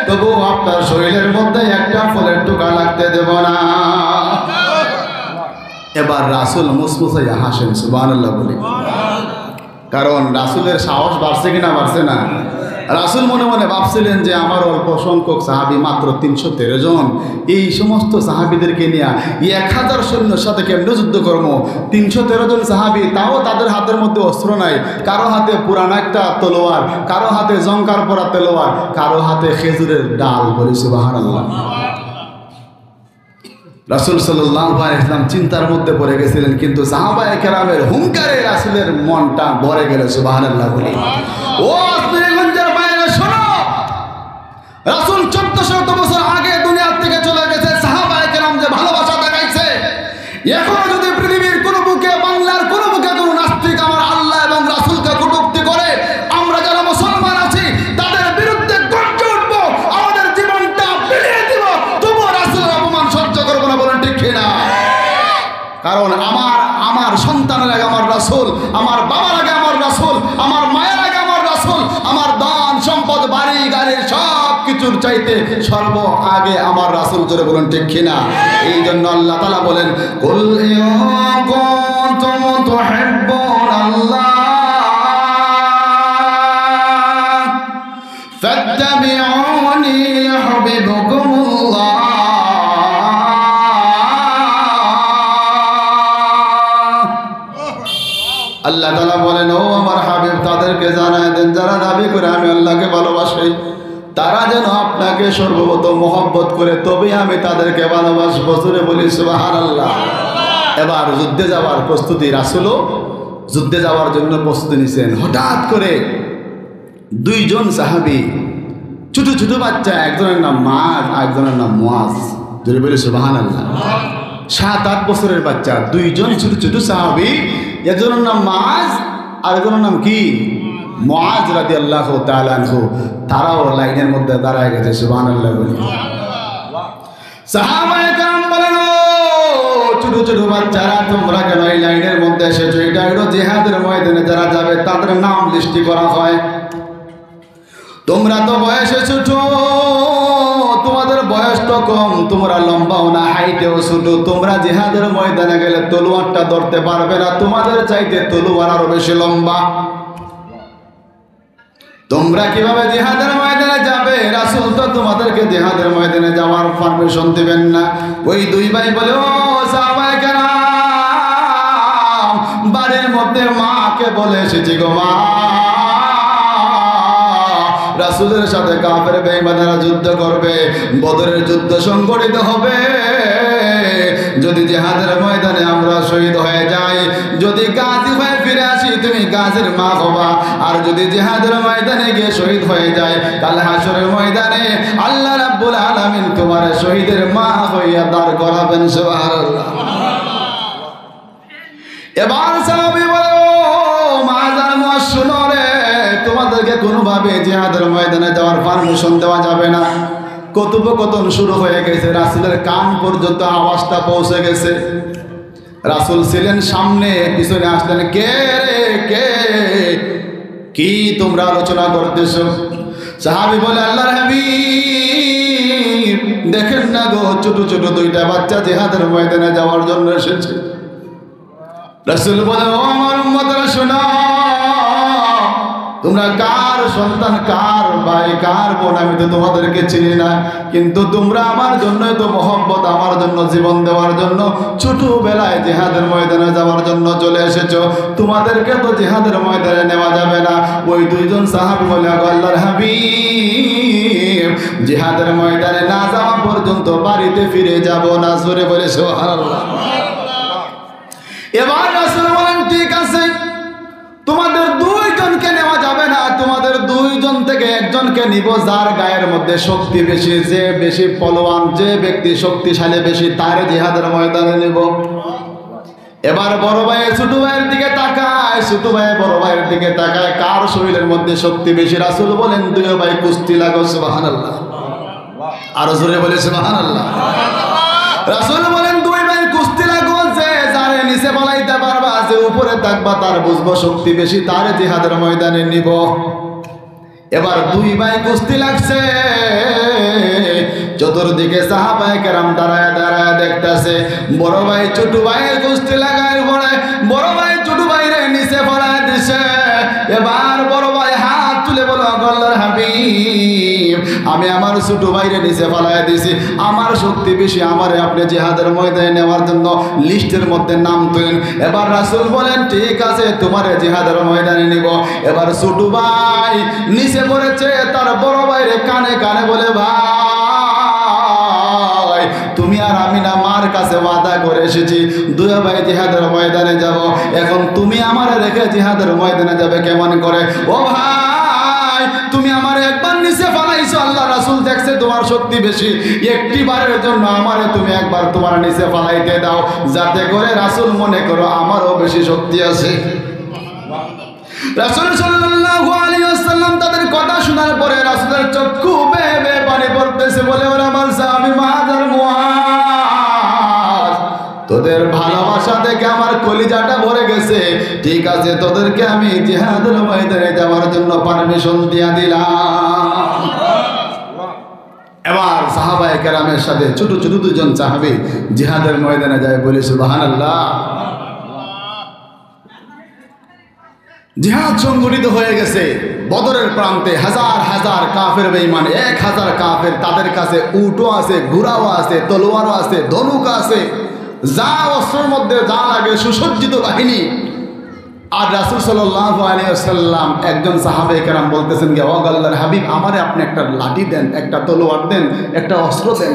তবু আপনার শরীরের মধ্যে একটা ফুলের টুকা লাগতে দেব না। এবার রাসূল মুসমুসাইয়া হাসেন, সুবহানাল্লাহ বলি। কারণ রাসূলের সাহস বাড়ছে কিনা? বাড়ছে না? রাসূল মনে মনে ভাবছিলেন যে আমার অল্প সংখ্যক সাহাবী, মাত্র 313 জন, এই সমস্ত সাহাবীদেরকে নিয়ে 1000 সৈন্যের সাথে কেমনে যুদ্ধ করবো? 313 জন সাহাবী, তাও তাদের হাতের মধ্যে অস্ত্র নাই, কারো হাতে পুরানা একটা তলোয়ার, কারো হাতে জঙ্কার পরা তলোয়ার, কারো হাতে খেজুরের ডাল। বলি সুবহানাল্লাহ। রাসূল সাল্লাল্লাহু আলাইহি ওয়াসাল্লাম চিন্তার মধ্যে পড়ে গেছিলেন, কিন্তু সাহাবায়ে কেরামের হুঙ্কারে রাসূলের মনটা ভরে গেল। সুবহানাল্লাহ বলি। ও আস্তিগঞ্জের বাইরে শোনো, রাসূল 1400 বছর আগে দুনিয়া থেকে চলে গেছে, সাহাবায়ে কেরাম যে ভালোবাসা দেখাইছে, এখন যদি পৃথিবীর কোন বুকে, বাংলার কোন বুকে কোন নাস্তিক আমার আল্লাহ এবং রাসূলকে কটূক্তি করে, আমরা যারা মুসলমান আছি তাদের বিরুদ্ধে গর্জে উঠবো, আমাদের জীবনটা বিলিয়ে দিব, তবুও রাসূলের অপমান সহ্য করবো না। বলেন ঠিক কিনা? কারণ আমার সন্তানের আগে আমার রাসূল, আমার বাবার আগে আমার রাসূল, আমার মায়ের আগে আমার রাসূল, আমার দান সম্পদ বাড়ি গাড়ি সব কিছুর চাইতে সর্ব আগে আমার রাসূল। জোরে বলেন ঠিক কিনা? এই জন্য আল্লাহ তাআলা বলেন, কুল ইন কুনতুম তুহিব্বুনাল্লাহ ফাত্তাবিউনি ইউহিব্বুকুমুল্লাহ। আল্লাহ তাআলা বলেন, ও আমার হাবিব, তাদেরকে জানায় দেন যারা দাবি করে আমি আল্লাহকে ভালোবাসি, তারা যেন আপনাকে সর্বপ্রথম মহব্বত করে, তবে আমি তাদেরকে ভালোবাসবো। জোরে বলি সুবহানাল্লাহ। এবার যুদ্ধে যাওয়ার প্রস্তুতি, রাসূলও যুদ্ধে যাওয়ার জন্য প্রস্তুতি নিছেন। হঠাৎ করে 2 জন সাহাবী, ছোট ছোট বাচ্চা, একজনের নাম মাআজ, আরেকজনের নাম মুআজ। জোরে বলি সুবহানাল্লাহ। 7-8 বছরের বাচ্চা, 2 জন ছোট ছোট সাহাবী, একজনের নাম মাআজ, আরেকজনের নাম কি? মুআজ রাদিয়াল্লাহু তাআলা আনহু, তারাও লাইনের মধ্যে দাঁড়ায় গেছে। সুবহানাল্লাহ বলি। সাহাবায়ে কেরাম বলেন, ও ছোট ছোট বাচ্চারা, তোমরা কেন এই লাইনের মধ্যে এসেছো? এটা হলো জিহাদের ময়দানে যারা যাবে তাদের নাম লিস্টি করা হয়। তোমরা তো বয়সে ছোট, তোমাদের বয়স তো কম, তোমরা লম্বাও না, হাইটেও ছোট, তোমরা জিহাদের ময়দানে গেলে তলোয়ারটা ধরতে পারবে না, তোমাদের চাইতে তলোয়ার আরো বেশি লম্বা। তোমরা কিভাবে জিহাদের ময়দানে যাবে? রাসূল তো তোমাদেরকে জিহাদের ময়দানে যাওয়ার পারমিশন দিবেন না। ওই দুই ভাই বলে, ও সাহাবায়ে কেরাম, বাড়ির মধ্যে মাকে বলে এসেছি গো মা, রাসূলের সাথে কাফের বেঈমানেরা যুদ্ধ করবে, বদরের যুদ্ধ সংগঠিত হবে। যদি জিহাদের ময়দানে আমরা শহীদ হয়ে যাই, যদি গাজী হয়ে ফিরে আসি, তুমি গাজীর মা হবা। আর যদি জিহাদের ময়দানে গিয়ে শহীদ হয়ে যায়, কাল হাশরের ময়দানে আল্লাহ রাব্বুল আলামিন তোমার শহীদের মা হইয়া দাঁড় করাবেন। সুবহানাল্লাহ। এবার সাহাবী বলে, ও মাজার মুআজ, শুনো রে, তোমাদেরকে কোনোভাবে জিহাদের ময়দানে যাওয়ার পারমিশন দেওয়া যাবে না। কথোপকথন শুরু হয়ে গেছে, রাসূলের কান পর্যন্ত আওয়াজটা পৌঁছে গেছে। রাসূল ছিলেন সামনে, পিছনে আসলেন, কে রে কে, কি তোমরা আলোচনা করতেছো? সাহাবী বলে, আল্লাহর হাবিব, দেখেন না গো, ছোট ছোট দুইটা বাচ্চা জিহাদের ময়দানে যাওয়ার জন্য এসেছে। রাসূল বলে, ও আমার উম্মতরা শোনো, তোমরা কার সন্তান, কার ভাই, কার বোন আমি তো তোমাদেরকে চিনি না, কিন্তু তোমরা আমার জন্য তো মহব্বত, আমার জন্য জীবন দেওয়ার জন্য ছোটবেলায় জিহাদের ময়দানে যাওয়ার জন্য চলে এসেছো, তোমাদেরকে তো জিহাদের ময়দানে নেওয়া যাবে না। ওই দুইজন সাহাবী বলে, আল্লাহর হাবিব, জিহাদের ময়দানে না যাওয়া পর্যন্ত বাড়িতে ফিরে যাব না। জোরে বলে সুবহানাল্লাহ। এবার রাসূল বলেন, ঠিক আছে, তোমাদের দুইজনকে নেওয়া যাবে না, তোমাদের দুইজন থেকে একজনকে নিব, যার গায়ের মধ্যে শক্তি বেশি, যে বেশি পলোয়ান, যে ব্যক্তি শক্তিশালী বেশি, তার জিহাদের ময়দানে নিব। এবার বড় ভাই ছোট ভাইয়ের দিকে তাকায়, ছোট ভাই বড় ভাইয়ের দিকে তাকায়, কার শরীরের মধ্যে শক্তি বেশি? রাসূল বলেন, দুই ভাই কুস্তি লাগো। সুবহানাল্লাহ। আরো জোরে বলে সুবহানাল্লাহ। রাসূল বলেন, দুই ভাই কুস্তি লাগো, যে যারে নিচে পালাইতে পারবা, যে উপরে থাকবা, তার বুঝবো শক্তি বেশি, তার জিহাদের ময়দানে নিব। এবার দুই ভাই কুস্তি লাগছে, চতুর্দিকে সাহাবায়ে কেরাম দাঁড়ায় দাঁড়ায় দেখতেছে। বড় ভাই ছোট ভাইয়ের কুস্তি লাগায় পড়ে, বড় ভাই ছোট ভাইরে নিচে পড়ায় দিছে। এবার বড় ভাই হাত তুলে বলো, আল্লাহর হাবিব, আমি আমার ছোট ভাইরে নিচে ফেলায় দিছি, আমার শক্তি বেশি, আমারে আপনি জিহাদের ময়দানে নেওয়ার জন্য লিস্টের মধ্যে নাম তুলেন। এবার রাসূল বলেন, ঠিক আছে, তোমারে জিহাদের ময়দানে নিব। এবার ছোট ভাই নিচে পড়েছে, তার বড় ভাইরে কানে কানে বলে, ভাই, তুমি আর আমি না মার কাছে ওয়াদা করে এসেছি, দুই ভাই জিহাদের ময়দানে যাব, এখন তুমি আমারে রেখে জিহাদের ময়দানে যাবে কেমন করে? ও ভাই, তুমি আমার একবার নিচে ফেলাইছো, আল্লাহ রাসূল দেখছে তোমার শক্তি বেশি, একটি বারের জন্য আমারে তুমি একবার তোমার নিচে ফেলাইতে দাও, যাতে করে রাসূল মনে করো আমারও বেশি শক্তি আছে। রাসূল সাল্লাল্লাহু আলাইহি ওয়াসাল্লাম তাদের কথা শোনার পরে রাসূলের চক্ষু বেয়ে বেয়ে পানি পড়তেছে। বলে, ওরা আমার সাহাবী মাহাজার মুআজ, তোদের ভালোবাসা দেখে আমার কলিজাটা ভরে গেছে। ঠিক আছে, তোদেরকে আমি জিহাদের ময়দানে যাওয়ার জন্য পারমিশন দিয়া দিলাম। এবার সাহাবায়ে কেরামের সাথে ছোট ছোট দুজন সাহাবী জিহাদের ময়দানে যায়। বলে সুবহানাল্লাহ। জিহাদ সংগঠিত হয়ে গেছে বদরের প্রান্তে, হাজার হাজার কাফের বেঈমান, 1000 কাফের, তাদের কাছে উটও আছে, ঘোড়াও আছে, তলোয়ারও আছে, ধনুক আছে, যা অস্ত্রের মধ্যে যা লাগে সুসজ্জিত বাহিনী। আর রাসূল সাল্লাল্লাহু আলাইহি ওয়াসাল্লাম একজন সাহাবায়ে কেরাম বলতেছেন, ও আল্লাহর হাবিব, আমারে আপনি একটা লাঠি দেন, একটা তলোয়ার দেন, একটা অস্ত্র দেন।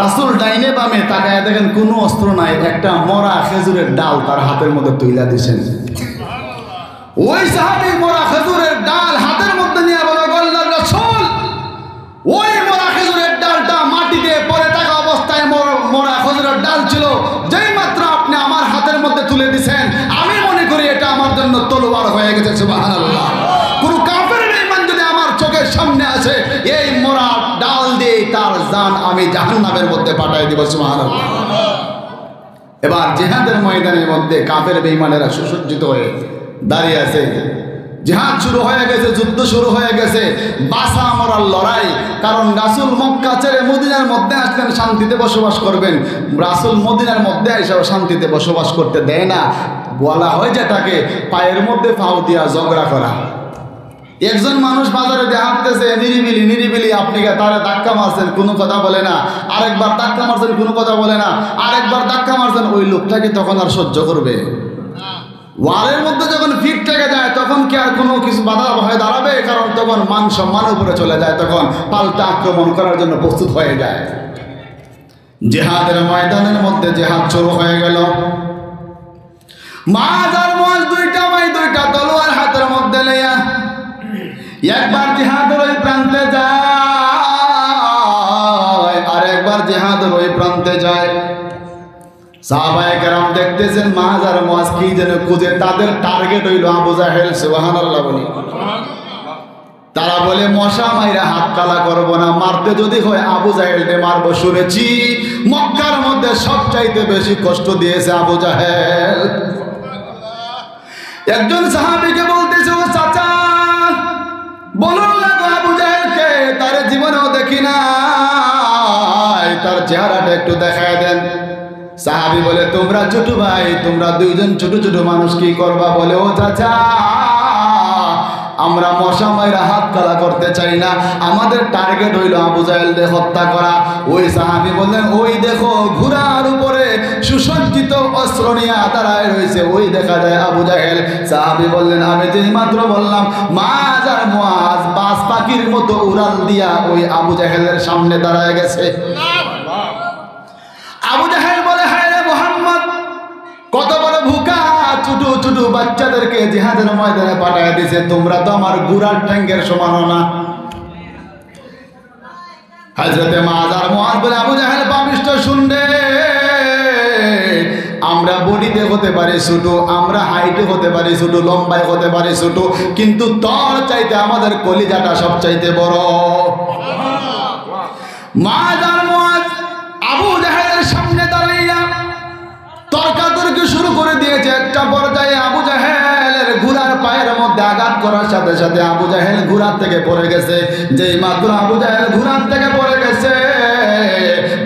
রাসূল ডাইনে বামে তাকায় দেখেন কোনো অস্ত্র নাই, একটা মরা খেজুরের ডাল তার হাতের মধ্যে তুইলা দিয়েছেন। ওই সাহাবী মরা খেজুরের ডাল হাতের মধ্যে নিয়ে বলে, আল্লাহর রাসূল, ওই মরা খেজুরের ডালটা মাটিতে পড়ে থাকা অবস্থায় মরা খেজুরের ডাল ছিল, যেই মাত্র আপনি আমার হাতের মধ্যে তুলে দিয়েছেন, আমি মনে করি এটা আমার জন্য জন্য তলোয়ার হয়ে গেছে। সুবহানাল্লাহ। কোন কাফের বেঈমান যদি আমার চোখের সামনে আসে, এই মোরা ডাল দিয়ে তার জান আমি জাহান্নামের মধ্যে পাঠিয়ে দিব। সুবহানাল্লাহ। এবার জিহাদের ময়দানের মধ্যে কাফের বেঈমানেরা সুসজ্জিত হয়ে দাঁড়িয়ে আছে। জিহাদ শুরু হয়ে গেছে, যুদ্ধ শুরু হয়ে গেছে, বাঁচা মরার লড়াই। কারণ রাসূল মক্কা ছেড়ে মদিনার মধ্যে আসলেন শান্তিতে বসবাস করবেন। রাসূল মদিনার মধ্যে এসে শান্তিতে বসবাস করতে দেয় না। বলা হয় যেটাকে পায়ের মধ্যে পাও দিয়া ঝগড়া করা। একজন মানুষ বাজারে দিয়ে হাঁটতেছে নিরিবিলি নিরিবিলি, আপনি তারে ধাক্কা মারছেন, কোনো কথা বলে না। আরেকবার ধাক্কা মারছেন, কোনো কথা বলে না। আরেকবার ধাক্কা মারছেন, ওই লোকটাকে তখন আর সহ্য করবে? ওয়ালের মধ্যে যখন ফিট থেকে যায় তখন কি আর কোনো কিছু বাধা হয়ে দাঁড়াবে? কারণ তখন মান সম্মান উপরে চলে যায়, তখন পাল্টা আক্রমণ করার জন্য প্রস্তুত হয়ে যায়। জিহাদের ময়দানের মধ্যে জিহাদ শুরু হয়ে গেল। মাঝ আর মাঝ দুইটা ভাই দুইটা তলোয়ার হাতের মধ্যে লইয়া একবার জিহাদের ওই প্রান্তে যায়, আর একবার জিহাদের ওই প্রান্তে যায়। সাহাবায়ে কেরাম দেখতেছেন মাঝ আর মাঝ কি যেন খুঁজে, তাদের টার্গেট হইল আবু জাহেল। সুবহানাল্লাহ বলি। তারা বলে মশা মাইরা হাত কালা করবো না, মারতে যদি হয় আবু জাহেলকে মারবো। শুনেছি মক্কার মধ্যে সবচাইতে বেশি কষ্ট দিয়েছে আবু জাহেল। একজন সাহাবীকে বলতেছে, ও চাচা বলুন না গো আবু জাহেলকে, তার জীবনেও দেখি নাই, তার চেহারাটা একটু দেখায় দেন। সাহাবী বলে, তোমরা ছোট ভাই, তোমরা দুইজন ছোট ছোট মানুষ কি করবা? বলে, ও চাচা আমরা মশা মাইরা হাত কালা করতে চাই না, আমাদের টার্গেট হইল আবু জাহেলকে হত্যা করা। ওই সাহাবী বললেন, ওই দেখো ঘোড়ার উপরে সুসজ্জিত অস্ত্র নিয়ে দাঁড়ায় রয়েছে, ওই দেখা যায় আবু জাহেল। সাহাবী বললেন, আমি যেই মাত্র বললাম মাঝ আর মুআজ বাজ পাখির মতো উড়াল দিয়া ওই আবু জাহেলের সামনে দাঁড়ায় গেছে। আবু জাহেল বলে, হায় রে মুহাম্মদ, কত বড় ভুকা, ছোট ছোট বাচ্চাদেরকে জিহাদের ময়দানে পাঠিয়ে দিয়েছে, তোমরা তো আমার গুড়ার ঠ্যাঙ্গের সমান না। হযরতে মাআজ আর মুআজ বলে, আবু জাহেল পাপিষ্ঠ, শুনবে আমরা বডিতে হতে পারি ছোট, আমরা হাইটে হতে পারি ছোট, লম্বায় হতে পারি ছোট, কিন্তু তোর চাইতে আমাদের কলিজাটা সব চাইতে বড়। মাআজ আর মুআজ আবু জাহেলের সামনে দাঁড়াইয়া তর্কাতর্কি শুরু করে দিয়েছে। একটা পর্যায়ে আবু জাহেলের ঘোড়ার পায়ের মধ্যে আঘাত করার সাথে সাথে আবু জাহেল ঘোড়ার থেকে পড়ে গেছে। যেই মাত্র আবু জাহেল ঘোড়ার থেকে পড়ে গেছে,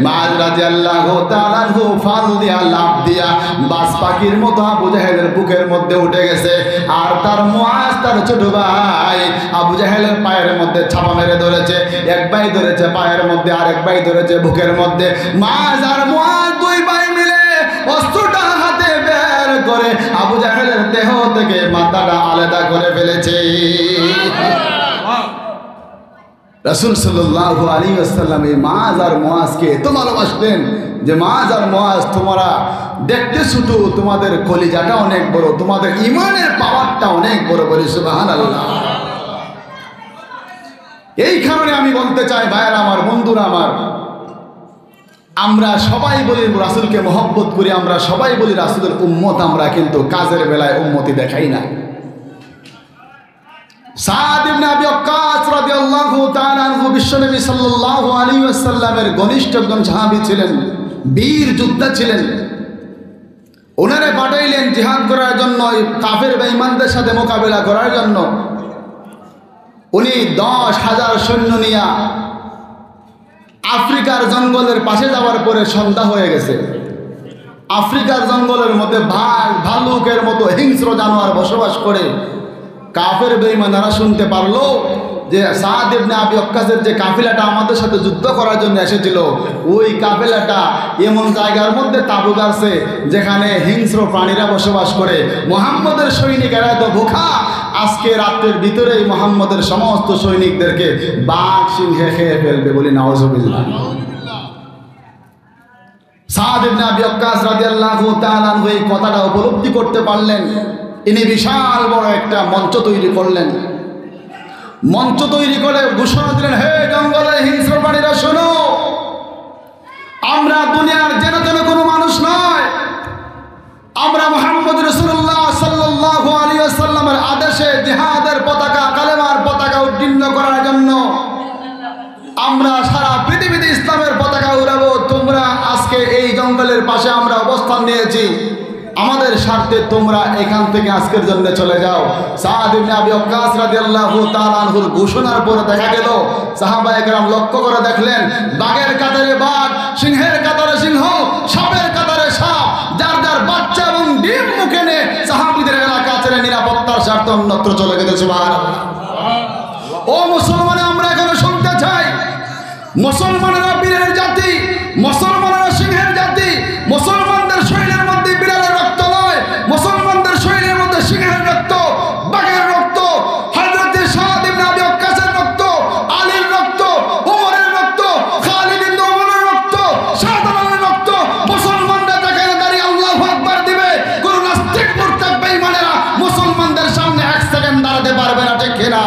মাআজ রাদিয়াল্লাহু তাআলা আনহু ফাল দিয়া লাফ দিয়া বাজ পাখির মতো আবু জাহেলের বুকের মধ্যে উঠে গেছে। আর তার মুআজ, তার ছোট ভাই, আবু জাহেলের পায়ের মধ্যে ছাপা মেরে ধরেছে। এক ভাই ধরেছে পায়ের মধ্যে, আরেক ভাই ধরেছে বুকের মধ্যে। মাআজ আর মুআজ দুই ভাই মিলে অস্ত্রটা হাতে বের করে আবু জাহেলের দেহ থেকে মাথাটা আলাদা করে ফেলেছে। রাসূল সাল্লাল্লাহু আলাইহি ওয়াসাল্লাম এই মাআজ আর মুআজকে এত ভালোবাসতেন যে মাআজ আর মুআজ, তোমরা দেখতে ছোট, তোমাদের কলিজাটা অনেক বড়, তোমাদের ঈমানের পাওয়ারটা অনেক বড়। বলি সুবহানাল্লাহ। এই কারণে আমি বলতে চাই, ভাইয়েরা আমার, বন্ধুরা আমার, আমরা সবাই বলি রাসূলকে মহব্বত করি, আমরা সবাই বলি রাসূলের উম্মত, আমরা কিন্তু কাজের বেলায় উম্মতি দেখাই না। সাদ ইবনে আবি ওয়াক্কাস রাদিয়াল্লাহু তাআলা আনহু বিশ্বনবী সাল্লাল্লাহু আলাইহি ওয়াসাল্লামের ঘনিষ্ঠ একজন সাহাবী ছিলেন, বীর যোদ্ধা ছিলেন। ওনারে পাঠাইলেন জিহাদ করার জন্য, কাফের বেঈমানদের সাথে মোকাবেলা করার জন্য। উনি 10,000 সৈন্য নিয়ে আফ্রিকার জঙ্গলের পাশে যাওয়ার পরে সন্ধ্যা হয়ে গেছে। আফ্রিকার জঙ্গলের মধ্যে বাঘ ভালুকের মতো হিংস্র জানোয়ার বসবাস করে। কাফের বেঈমানরা শুনতে পারলো যে সাদ ইবনে আবি ওয়াক্কাসের যে কাফিলাটা আমাদের সাথে যুদ্ধ করার জন্য এসেছিল, ওই কাফিলাটা এমন জায়গার মধ্যে তাঁবু গাড়ছে যেখানে হিংস্র প্রাণীরা বসবাস করে। মুহাম্মদের সৈনিকেরা তো ভুখা, আজকে রাতের ভিতরেই মুহাম্মদের সমস্ত সৈনিকদেরকে বাঘ সিংহে খেয়ে ফেলবে। বলি নাউজুবিল্লাহ। সাদ ইবনে আবি ওয়াক্কাস রাদিয়াল্লাহু তাআলা আনহু এই কথাটা উপলব্ধি করতে পারলেন। ইনি বিশাল বড় একটা মঞ্চ তৈরি করলেন। মঞ্চ তৈরি করে ঘোষণা দিলেন, হে জঙ্গলের হিংস্র প্রাণীরা শোনো, আমরা দুনিয়ার যেন যেন কোনো মানুষ নয়, আমরা মুহাম্মদ রাসূলুল্লাহ সাল্লাল্লাহু আলাইহি জঙ্গলের পাশে আমরা অবস্থান নিয়েছি, আমাদের স্বার্থে তোমরা এখান থেকে আজকের জন্য চলে যাও। সাদ ইবনে আবি ওয়াক্কাস রাদিয়াল্লাহু তাআলা আনহুর ঘোষণার পরে দেখা গেল সাহাবায়ে কেরাম লক্ষ্য করে দেখলেন বাঘের কাতারে বাঘ, সিংহের কাতারে সিংহ, সাপের কাতারে সাপ, যার যার বাচ্চা এবং ডিম মুখে নিয়ে সাহাবীদের এলাকা ছেড়ে নিরাপত্তার স্বার্থে অন্যত্র চলে গেছে। সুবহানাল্লাহ। ও মুসলমান, আমরা এখানে শুনতে চাই, মুসলমানরা বীরের জাতি, মুসলমানরা সিংহের জাতি। মুসলমানদের শরীরের মধ্যে বিড়ালের রক্ত নয়, মুসলমানদের শরীরের মধ্যে সিংহের রক্ত, বাঘের রক্ত, হযরত সাদ ইবনে আবি ওয়াক্কাসের রক্ত, আলীর রক্ত, ওমরের রক্ত, খালিদ ইবনে ওমরের রক্ত, শাহজালালের রক্ত। মুসলমানরা যেখানে দাঁড়িয়ে আল্লাহু আকবার দিবে, কোন নাস্তিক মুরতাদ বেঈমানেরা মুসলমানদের সামনে এক সেকেন্ড দাঁড়াতে পারবে না, ঠিক কিনা?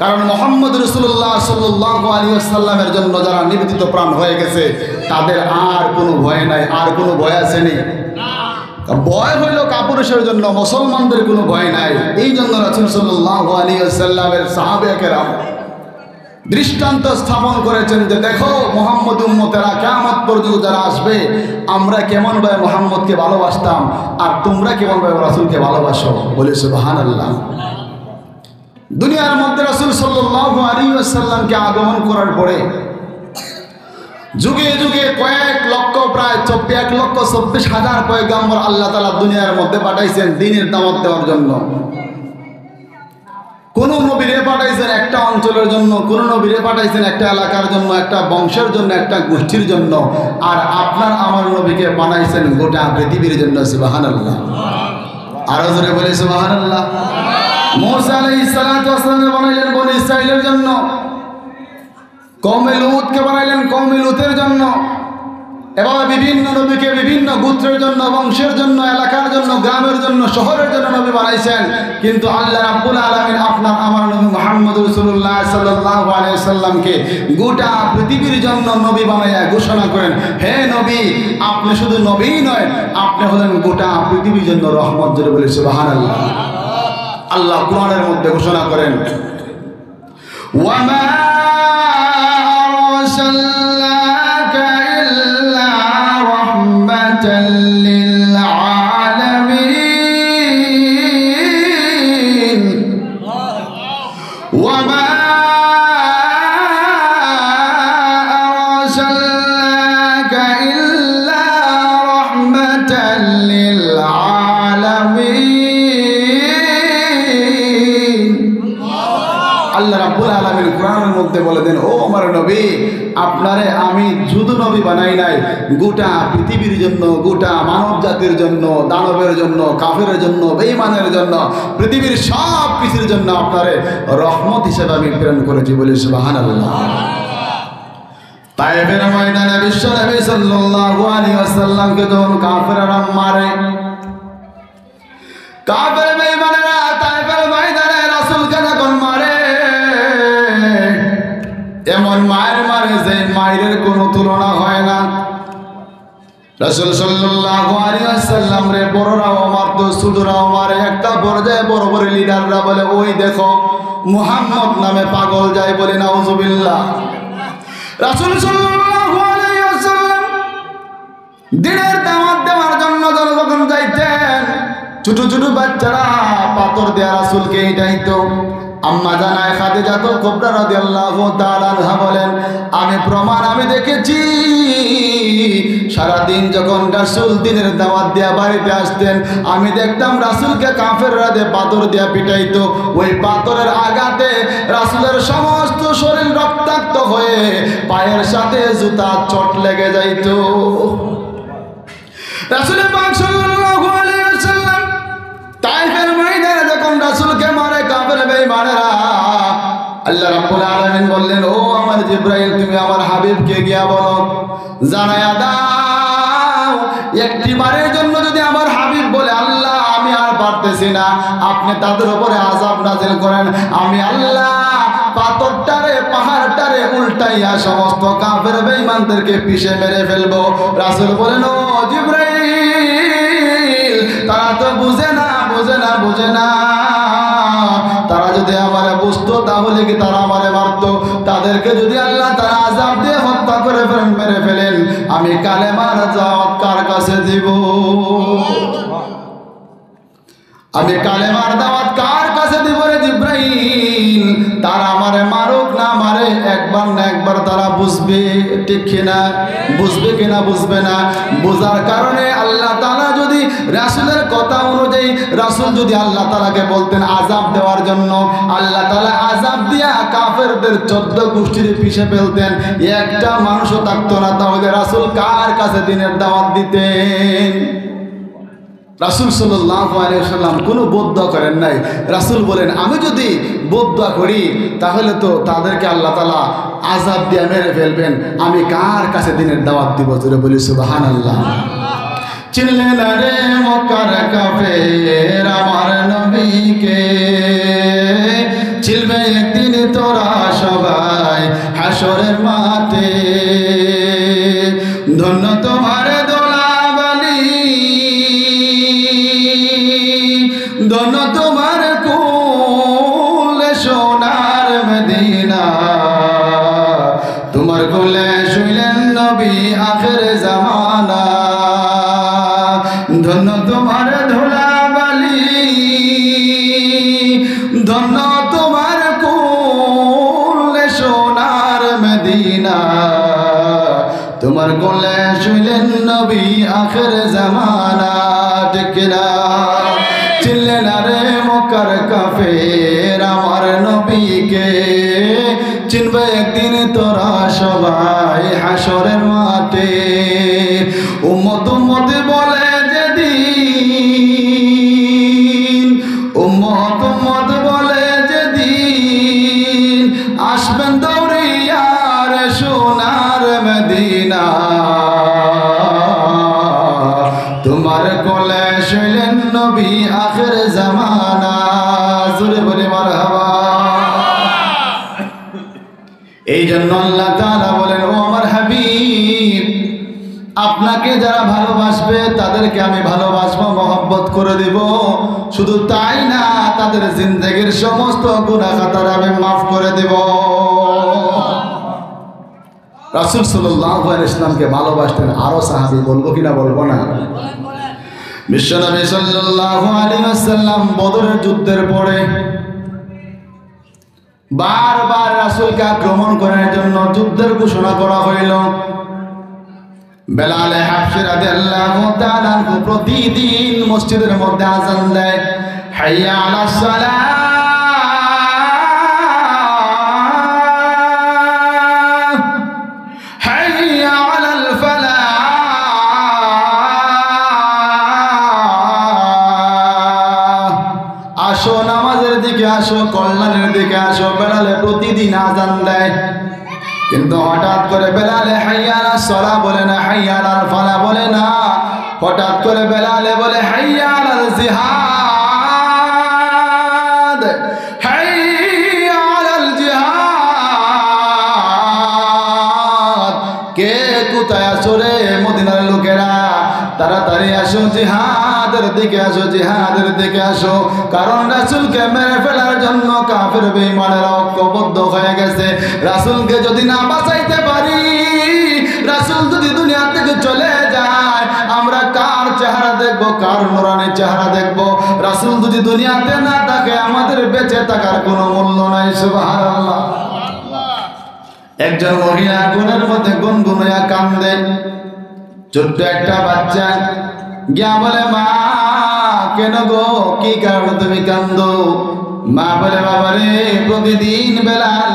কারণ মুহাম্মদ রাসূলুল্লাহ সাল্লাল্লাহু আলাইহি ওয়াসাল্লামের জন্য যারা নিবেদিত প্রাণ হয়ে গেছে তাদের আর কোনো ভয় নাই। আর কোনো ভয় আছে নি? ভয় হইল কাপুরুষের জন্য, মুসলমানদের কোনো ভয় নাই। এই জন্য রাসূল সাল্লাল্লাহু আলাইহি ওয়াসাল্লামের সাহাবায়ে কেরাম দৃষ্টান্ত স্থাপন করেছেন যে দেখো মুহাম্মদ উম্মতেরা কিয়ামত পর্যন্ত যারা আসবে, আমরা কেমনভাবে মুহাম্মদকে ভালোবাসতাম আর তোমরা কেমনভাবে রাসূলকে ভালোবাসো। বলে সুবহানাল্লাহ। দুনিয়ার মধ্যে রাসূল সাল্লাল্লাহু আলাইহি ওয়াসাল্লামকে আগমন করার পরে যুগে যুগে কয়েক লক্ষ, প্রায় 1,24,000 পয়গম্বর আল্লাহ তাআলা দুনিয়ার মধ্যে পাঠাইছেন দ্বীনের দাওয়াত দেওয়ার জন্য। কোন নবীরে পাঠাইছেন একটা অঞ্চলের জন্য, কোন নবীরে পাঠাইছেন একটা এলাকার জন্য, একটা বংশের জন্য, একটা গোষ্ঠীর জন্য। আর আপনার আমার নবীকে বানাইছেন গোটা পৃথিবীর জন্য। সুবহানাল্লাহ। আরো জোরে বলি সুবহানাল্লাহ। মুসা আলাইহিস সালাতু ওয়াস সালাম বানাইলেন বনি ইসরাইলের জন্য, কওমে লূতকে বানাইলেন কওমে লূতের জন্য। এভাবে বিভিন্ন নবীকে বিভিন্ন গোত্রের জন্য, বংশের জন্য, এলাকার জন্য, গ্রামের জন্য, শহরের জন্য নবী বানাইছেন। কিন্তু আল্লাহ রাব্বুল আলামিন আপনার আমার নবী মুহাম্মদ রাসূলুল্লাহ সাল্লাল্লাহু আলাইহি ওয়াসাল্লামকে গোটা পৃথিবীর জন্য নবী বানাইয়া ঘোষণা করেন, হে নবী, আপনি শুধু নবীই নয়, আপনি হলেন গোটা পৃথিবীর জন্য রহমত। জোরে বলি সুবহানাল্লাহ। আল্লাহ কোরআনের মধ্যে ঘোষণা করেন, ওয়ামা আরসালনাকা ইল্লা রাহমাতাল লিল আলামিন, ওয়ামা আরসালনাকা ইল্লা রাহমাতাল লিল আলামিন। আল্লাহ রাব্বুল আলামিন কোরআনের মধ্যে বলে দেন, ও আমার নবী, আপনারে আমি শুধু নবী বানাই নাই, গোটা পৃথিবীর জন্য, গোটা মানব জাতির জন্য, দানবের জন্য, কাফেরের জন্য, বেঈমানের জন্য, পৃথিবীর সব কিছুর জন্য আপনারে রহমত হিসেবে আমি প্রেরণ করেছি। বলি সুবহানাল্লাহ। তায়েফের ময়দানে বিশ্ব নবী সাল্লাল্লাহু আলাইহি ওয়াসাল্লামকে যখন কাফেররা মারে, কাফের বেঈমানেরা তায়েফের ময়দানে রাসূলকে যখন মারে, এমন মায়ের মারে যে মায়ের কোনো তুলনা হয় না। রাসূল সাল্লাল্লাহু আলাইহি ওয়াসাল্লাম রে বড়রাও মারতো, ছোটরাও মারে। একটা পর্যায়ে বড় বড় লিডাররা বলে, ওই দেখো মুহাম্মদ নামে পাগল যায়। বলে নাউজুবিল্লাহ। রাসূল সাল্লাল্লাহু আলাইহি ওয়াসাল্লাম দ্বীনের দাওয়াত দেওয়ার জন্য যখন যাইতেন, ছোট ছোট বাচ্চারা পাথর দেয়া রাসূলকে এটাইতো। আম্মা জানায় খাদিজা কুবরা রাদিয়াল্লাহু তাআলা আনহা বলেন, আমি প্রমাণ আমি দেখেছি, সারাদিন যখন রাসূল দ্বীনের দাওয়াত দেয়া বাড়িতে আসতেন, আমি দেখতাম রাসূলকে কাফেররা দিয়ে পাথর দিয়া পিটাইতো। ওই পাথরের আঘাতে রাসূলের সমস্ত শরীর রক্তাক্ত হয়ে পায়ের সাথে জুতা চট লেগে যাইতো। রাসূল পাক সাল্লাল্লাহু আলাইহি ওয়াসাল্লাম তায়েফের ময়দানে যখন রাসূলকে মারে কাফের বেঈমানেরা, আল্লাহ রাব্বুল আলামিন বললেন, ও আমার জিবরাইল, তুমি আমার হাবিবকে গিয়া বলো, জানায়া দাও, একটি বারের জন্য যদি আমার হাবিব বলে, আল্লাহ আমি আর পারতেছি না, আপনি তাদের উপরে আযাব নাযিল করেন, আমি আল্লাহ পাথরটারে পাহাড়টারে উল্টাইয়া সমস্ত কাফের বেঈমানদেরকে পিষে মেরে ফেলবো। রাসূল বলেন, ও জিবরাইল, তারা তো বুঝে না, বুঝে না, বুঝে না। তারা যদি আমারে বুঝতো তাহলে কি তারা আমারে মারতো? তাদেরকে যদি আল্লাহ তাআলা আযাব দিয়ে হত্যা করে ফেলেন, মেরে ফেলেন, আমি কালেমার দাওয়াত কার কাছে দিব? আমি কালেমার দাওয়াত কার কাছে দিব রে জিবরাইল? তারা আমারে মারুক না মারে, একবার না একবার তারা বুঝবে, ঠিক কিনা? বুঝবে কিনা? বুঝবে না। বোঝার কারণে আল্লাহ তাআলা যদি রাসূলের কথা অনুযায়ী, রাসূল যদি আল্লাহ তাআলাকে বলতেন আযাব দেওয়ার জন্য, আল্লাহ তাআলা আযাব দিয়া কাফেরদের 14 গোষ্ঠীর পিষে ফেলতেন, একটা মানুষও থাকতো না। তাহলে রাসূল কার কাছে দ্বীনের দাওয়াত দিতেন? রাসূল সাল্লাল্লাহু আলাইহি ওয়াসাল্লাম কোনো বদদুয়া করেন নাই। রাসূল বলেন আমি যদি বদদুয়া করি তাহলে তো তাদেরকে আল্লাহ তাআলা আযাব দিয়ে মেরে ফেলবেন, আমি কার কাছে দ্বীনের দাওয়াত দিব? জোরে বলি সুবহানাল্লাহ। চিনলে না রে মক্কার কাফের আমার নবীকে, চিনবে একদিন তোরা সবাই হাসরের মাঠে। ধন্য তোমার দোলাবালি, ধন্য তোমার কুল সোনার মদিনা, তোমার কোলে শুইলেন নবী আখির জামানা। ধন্য তোমার ধুলাবালি, ধন্য তোমার কুল সোনার মদিনা, তোমার কোলে শুইলেন নবী আখির জামানা। ঠিক না? চিনলে না রে মক্কার কাফের আমার নবীকে, চিনবে একদিন তোরা সবাই হাসরের মাঠে। উম্মত উম্মত বলে যেদিন, উম্মত উম্মত বলে যেদিন, আসবেন দৌড়িয়ার সোনার মদিনা, তোমার কোলে শুইলেন নবী আখির জামানা। জোরে বলে মারহাবা। এই জন্য আল্লাহ তাআলা বলেন ও আমার হাবিব, আপনাকে যারা ভালোবাসবে তাদেরকে আমি ভালোবাসবো, মহব্বত করে দেব। শুধু তাই না, তাদের জিন্দেগির সমস্ত গুনাহ খাতা আমি মাফ করে দেব। রাসূল সাল্লাল্লাহু আলাইহি ওয়াসাল্লামকে ভালোবাসতেন আরো সাহাবী, বলবো কিনা বলবো না? বিশ্বনবী সাল্লাল্লাহু আলাইহি ওয়াসাল্লাম বদরের যুদ্ধের পরে বারবার রাসূলকে আক্রমণ করার জন্য যুদ্ধের ঘোষণা করা হইল। বেলাল হাবশী রাদিয়াল্লাহু তাআলা প্রতিদিন মসজিদের মধ্যে আযান দেয়, হাইয়া আলাস সালাহ, হাইয়া আলাল ফালাহ, আসো নামাজের দিকে আসো, কল্যাণের দিকে আসো। বেলালে প্রতিদিন আযান দেয়, কিন্তু হঠাৎ করে বেলালে হাইয়া আলাস সালাহ বলে না, হাইয়া আলাল ফালাহ বলে না। হঠাৎ করে বেলালে বলে হাইয়া আলাল জিহাদ, হাইয়া আলাল জিহাদ। কে কোথায় আসো রে মদিনার লোকেরা? তাড়াতাড়ি আসো, জিহাদের দিকে আসো, জিহাদের দিকে আসো। কারণ রাসূলকে মেরে ফেলার জন্য কাফের বেঈমানেরা ঐক্যবদ্ধ হয়ে গেছে। রাসূলকে যদি না বাঁচাইতে পারি, রাসূল যদি দুনিয়া থেকে চলে যায়, আমরা কার চেহারা দেখবো, কার নূরানি চেহারা দেখবো? রাসূল যদি দুনিয়াতে না থাকে, আমাদের বেঁচে থাকার কোনো মূল্য নাই। সুবহানাল্লাহ। একজন মহিলা আগুনের মধ্যে গুনগুনাইয়া কান্দে। ছোট্ট একটা বাচ্চা গিয়া বলে, মা কেন গো, কি কারণে তুমি কান্দো? মা বলে, বাবা রে, প্রতিদিন বেলাল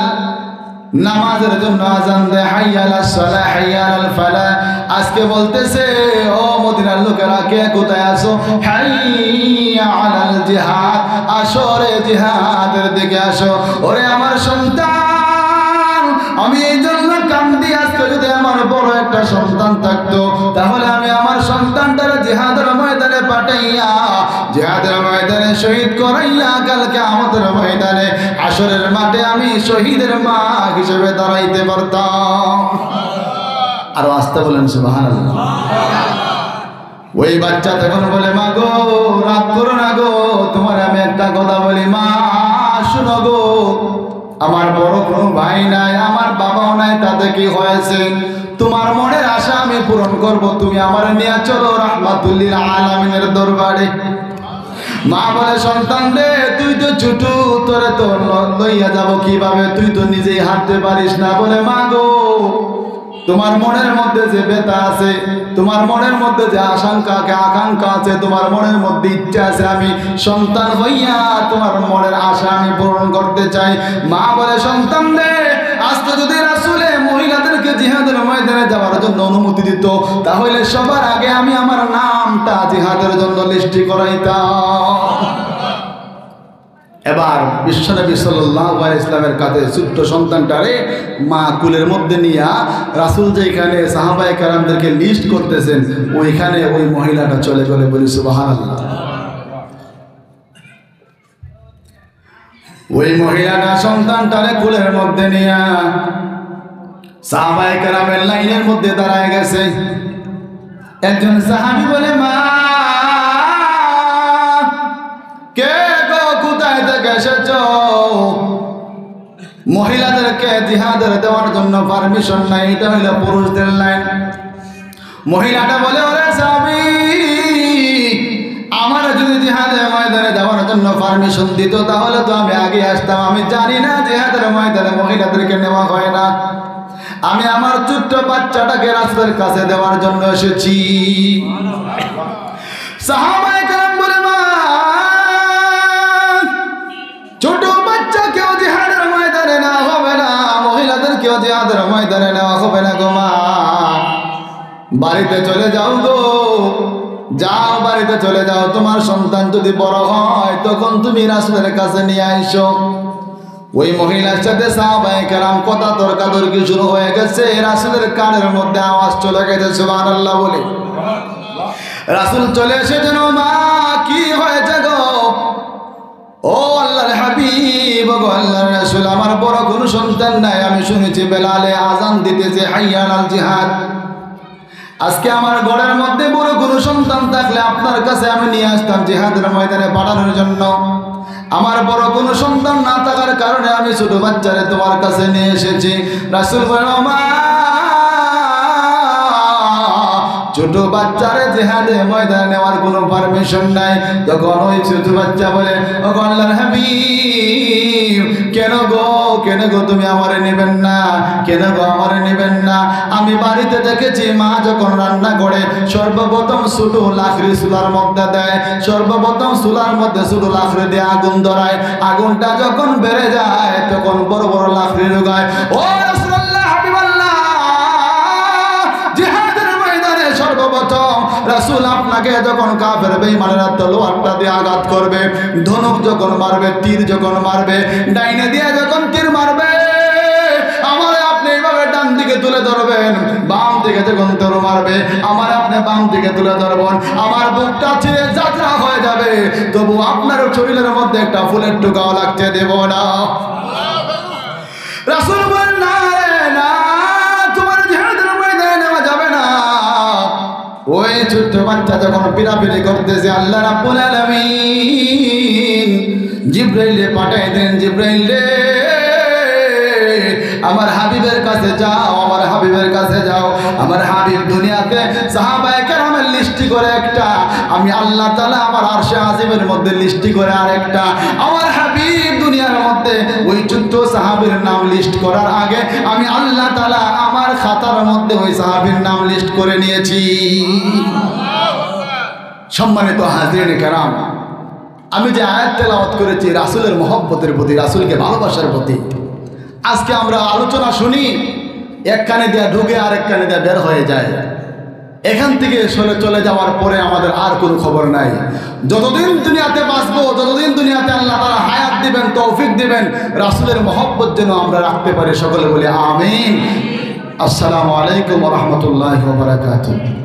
নামাজের জন্য আযান দেয়, হাইয়া আলাস সালাহ, হাইয়া আলাল ফালাহ। আজকে বলতেছে, ও মদিনার লোকেরা কে কোথায় আছো? হাইয়া আলাল জিহাদ, আসো রে জিহাদের দিকে আসো। ওরে আমার সন্তান, আমি এই জন্য কান্দি, আজকে যদি আমার বড় একটা সন্তান থাকতো, তাহলে আমি আমার সন্তানটারে জিহাদের ময়দানে পাঠাইয়া, জিহাদের ময়দানে শহীদ করাইয়া, কালকে আমাদের ময়দানে হাসরের মাঠে আমি শহীদের মা হিসেবে দাঁড়াইতে পারতাম। আরো আসতে বলেন সুবহানাল্লাহ। ওই বাচ্চা তখন বলে, মা গো, রাগ করো না গো, তোমার আমি একটা কথা বলি, মা শুনো গো, আমার বড় কোনো ভাই নাই, আমার বাবাও নাই, তাতে কি হয়েছে? তোমার মনের আশা আমি পূরণ করব, তুমি আমার নিয়ে চলো রাহমাতুল্লিল আলামিনের দরবারে। মা বলে, সন্তান রে তুই তো ছোট, তোরে তো লইয়া যাব কিভাবে, তুই তো নিজেই হাঁটতে পারিস না। বলে, মা গো, তোমার মনের মধ্যে যে ব্যথা আছে, তোমার মনের মধ্যে যে আকাঙ্ক্ষা আছে, তোমার মনের মধ্যে ইচ্ছা আছে, আমি সন্তান হইয়া তোমার মনের আশা আমি পূরণ করতে চাই। মা বলে, সন্তান রে আজকে যদি রাসূলে মহিলাদেরকে জিহাদের ময়দানে যাওয়ার জন্য অনুমতি দিত, তাহলে সবার আগে আমি আমার নামটা জিহাদের জন্য লিস্টি করাইতাম। এবার বিশ্বনবী সাল্লাল্লাহু আলাইহি ওয়াসাল্লামের কাছে ছোট্ট সন্তানটারে মা কুলের মধ্যে নিয়ে রাসূল যেখানে সাহাবায়ে কেরামদেরকে লিস্ট করতেছেন, ওইখানে ওই মহিলাটা চলে গেলে, বলি সুবহানাল্লাহ। ওই মহিলাটা সন্তানটারে কুলের মধ্যে নিয়ে সাহাবায়ে কেরামের লাইনের মধ্যে দাঁড়ায় গেছে। একজন সাহাবী বলে, মা কে গো, কোথায় থেকে এসেছো? মহিলাদেরকে জিহাদের দেওয়ার জন্য পারমিশন নাই, এটা হইল পুরুষদের লাইন। মহিলাটা বলে, ওরে সাহাবী, আমার যদি জিহাদের ময়দানে যাওয়ার জন্য পারমিশন দিত তাহলে তো আমি আগে আসতাম। আমি জানি না জিহাদের ময়দানে মহিলাদেরকে নেওয়া হয় না। আমি আমার ছোট্ট বাচ্চাটাকে রাসূলের কাছে দেওয়ার জন্য এসেছি। সাহাবায়ে কেরাম বলে, মা ছোট বাচ্চা কেউ জিহাদের ময়দানে নেওয়া হবে না, মহিলাদের কেউ জিহাদের ময়দানে নেওয়া হবে না গো মা, বাড়িতে চলে যাও গো, যাও বাড়িতে চলে যাও। তোমার সন্তান যদি বড় হয় তখন তুমি রাসূলের কাছে নিয়ে আইসো। ওই মহিলার সাথে সাহাবায়ে কেরাম কথা তর্কাতর্কি শুরু হয়ে গেছে। রাসূলের কানের মধ্যে আওয়াজ চলে গেছে, সুবহানাল্লাহ বলে। রাসূল চলে এসেছেন, মা কি হয়েছে গো? ও আল্লাহর হাবিব, গো আল্লাহর রাসূল, আমার বড় কোনো সন্তান নাই, আমি শুনেছি বেলালে আযান দিতেছে হাইয়া আলাল জিহাদ। আজকে আমার ঘরের মধ্যে বড় কোনো সন্তান থাকলে আপনার কাছে আমি নিয়ে আসতাম জিহাদের ময়দানে পাঠানোর জন্য। আমার বড় কোনো সন্তান না থাকার কারণে আমি ছোট বাচ্চারে তোমার কাছে নিয়ে এসেছি। রাসূল বলেন, মা ছোট বাচ্চারে জিহাদে ময়দানে নেওয়ার কোনো পারমিশন নাই। তখন ওই ছোট বাচ্চা বলে, ও আল্লাহর হাবিব, কেন গো তুমি আমারে নেবেন না? কেন গো আমারে নেবেন না? আমি বাড়িতে দেখেছি মা যখন রান্না করে সর্বপ্রথম ছোট লাকড়ি চুলার মধ্যে দেয়, সর্বপ্রথম চুলার মধ্যে ছোট লাকড়ি দিয়ে আগুন ধরায়, আগুনটা যখন বেড়ে যায় তখন বড় বড় লাকড়ি ঢোকায়। ও রাসূলুল্লাহ, হাবিবাল্লাহ, জিহাদের ময়দানে সর্বপ্রথম রাসূল আপনাকে যখন কাফের বেঈমানেরা তলোয়ারটা দিয়ে আঘাত করবে, ধনুক যখন মারবে, তীর যখন মারবে, ডাইনে দিয়ে যখন তীর মারবে, আমারে আপনি এইভাবে ডান দিকে তুলে ধরবেন, বাম দিকে যখন তীর মারবে আমার আপনি বাম দিকে তুলে ধরবেন, আমার বুকটা ছিঁড়ে যাত্রা হয়ে যাবে, তবু আপনার শরীরের মধ্যে একটা ফুলের টুকাও লাগতে দেব না। রাসূল বলেন, না রে না, তোমার জিহাদের ময়দানে নেওয়া যাবে না। ওই ছোট্ট বাচ্চা যখন পিরাপিরি করতেছে, আল্লাহ রাব্বুল আলামিন জিবরাইলে পাঠিয়ে দেন, জিবরাইল রে আমার হাবিবের কাছে যাও, আমার হাবিবের কাছে যাও। আমার হাবিব দুনিয়াতে সাহাবায়ে কেরামের লিস্টি করে একটা, আমি আল্লাহ তাআলা আমার আরশে আজিমের মধ্যে লিস্টি করে আরেকটা। আমার হাবিব দুনিয়ার মধ্যে ওই ছোট্ট সাহাবীর নাম লিস্ট করার আগে আমি আল্লাহ তাআলা আমার খাতার মধ্যে ওই সাহাবীর নাম লিস্ট করে নিয়েছি। সম্মানিত হাজিরিন কেরাম, আমি যে আয়াত তেলাওয়াত করেছি রাসূলের মহব্বতের প্রতি, রাসূলকে ভালোবাসার প্রতি, আজকে আমরা আলোচনা শুনি, এক কানে দিয়ে ঢুকে আরেক কানে দিয়ে বের হয়ে যায়। এখান থেকে চলে যাওয়ার পরে আমাদের আর কোনো খবর নাই। যতদিন দুনিয়াতে বাঁচবো, যতদিন দুনিয়াতে আল্লাহ তাআলা হায়াত দিবেন, তৌফিক দিবেন, রাসূলের মহব্বত যেন আমরা রাখতে পারি। সকলে বলি আমিন। আসসালামু আলাইকুম ওয়া রাহমাতুল্লাহি ওয়া বারাকাতুহু।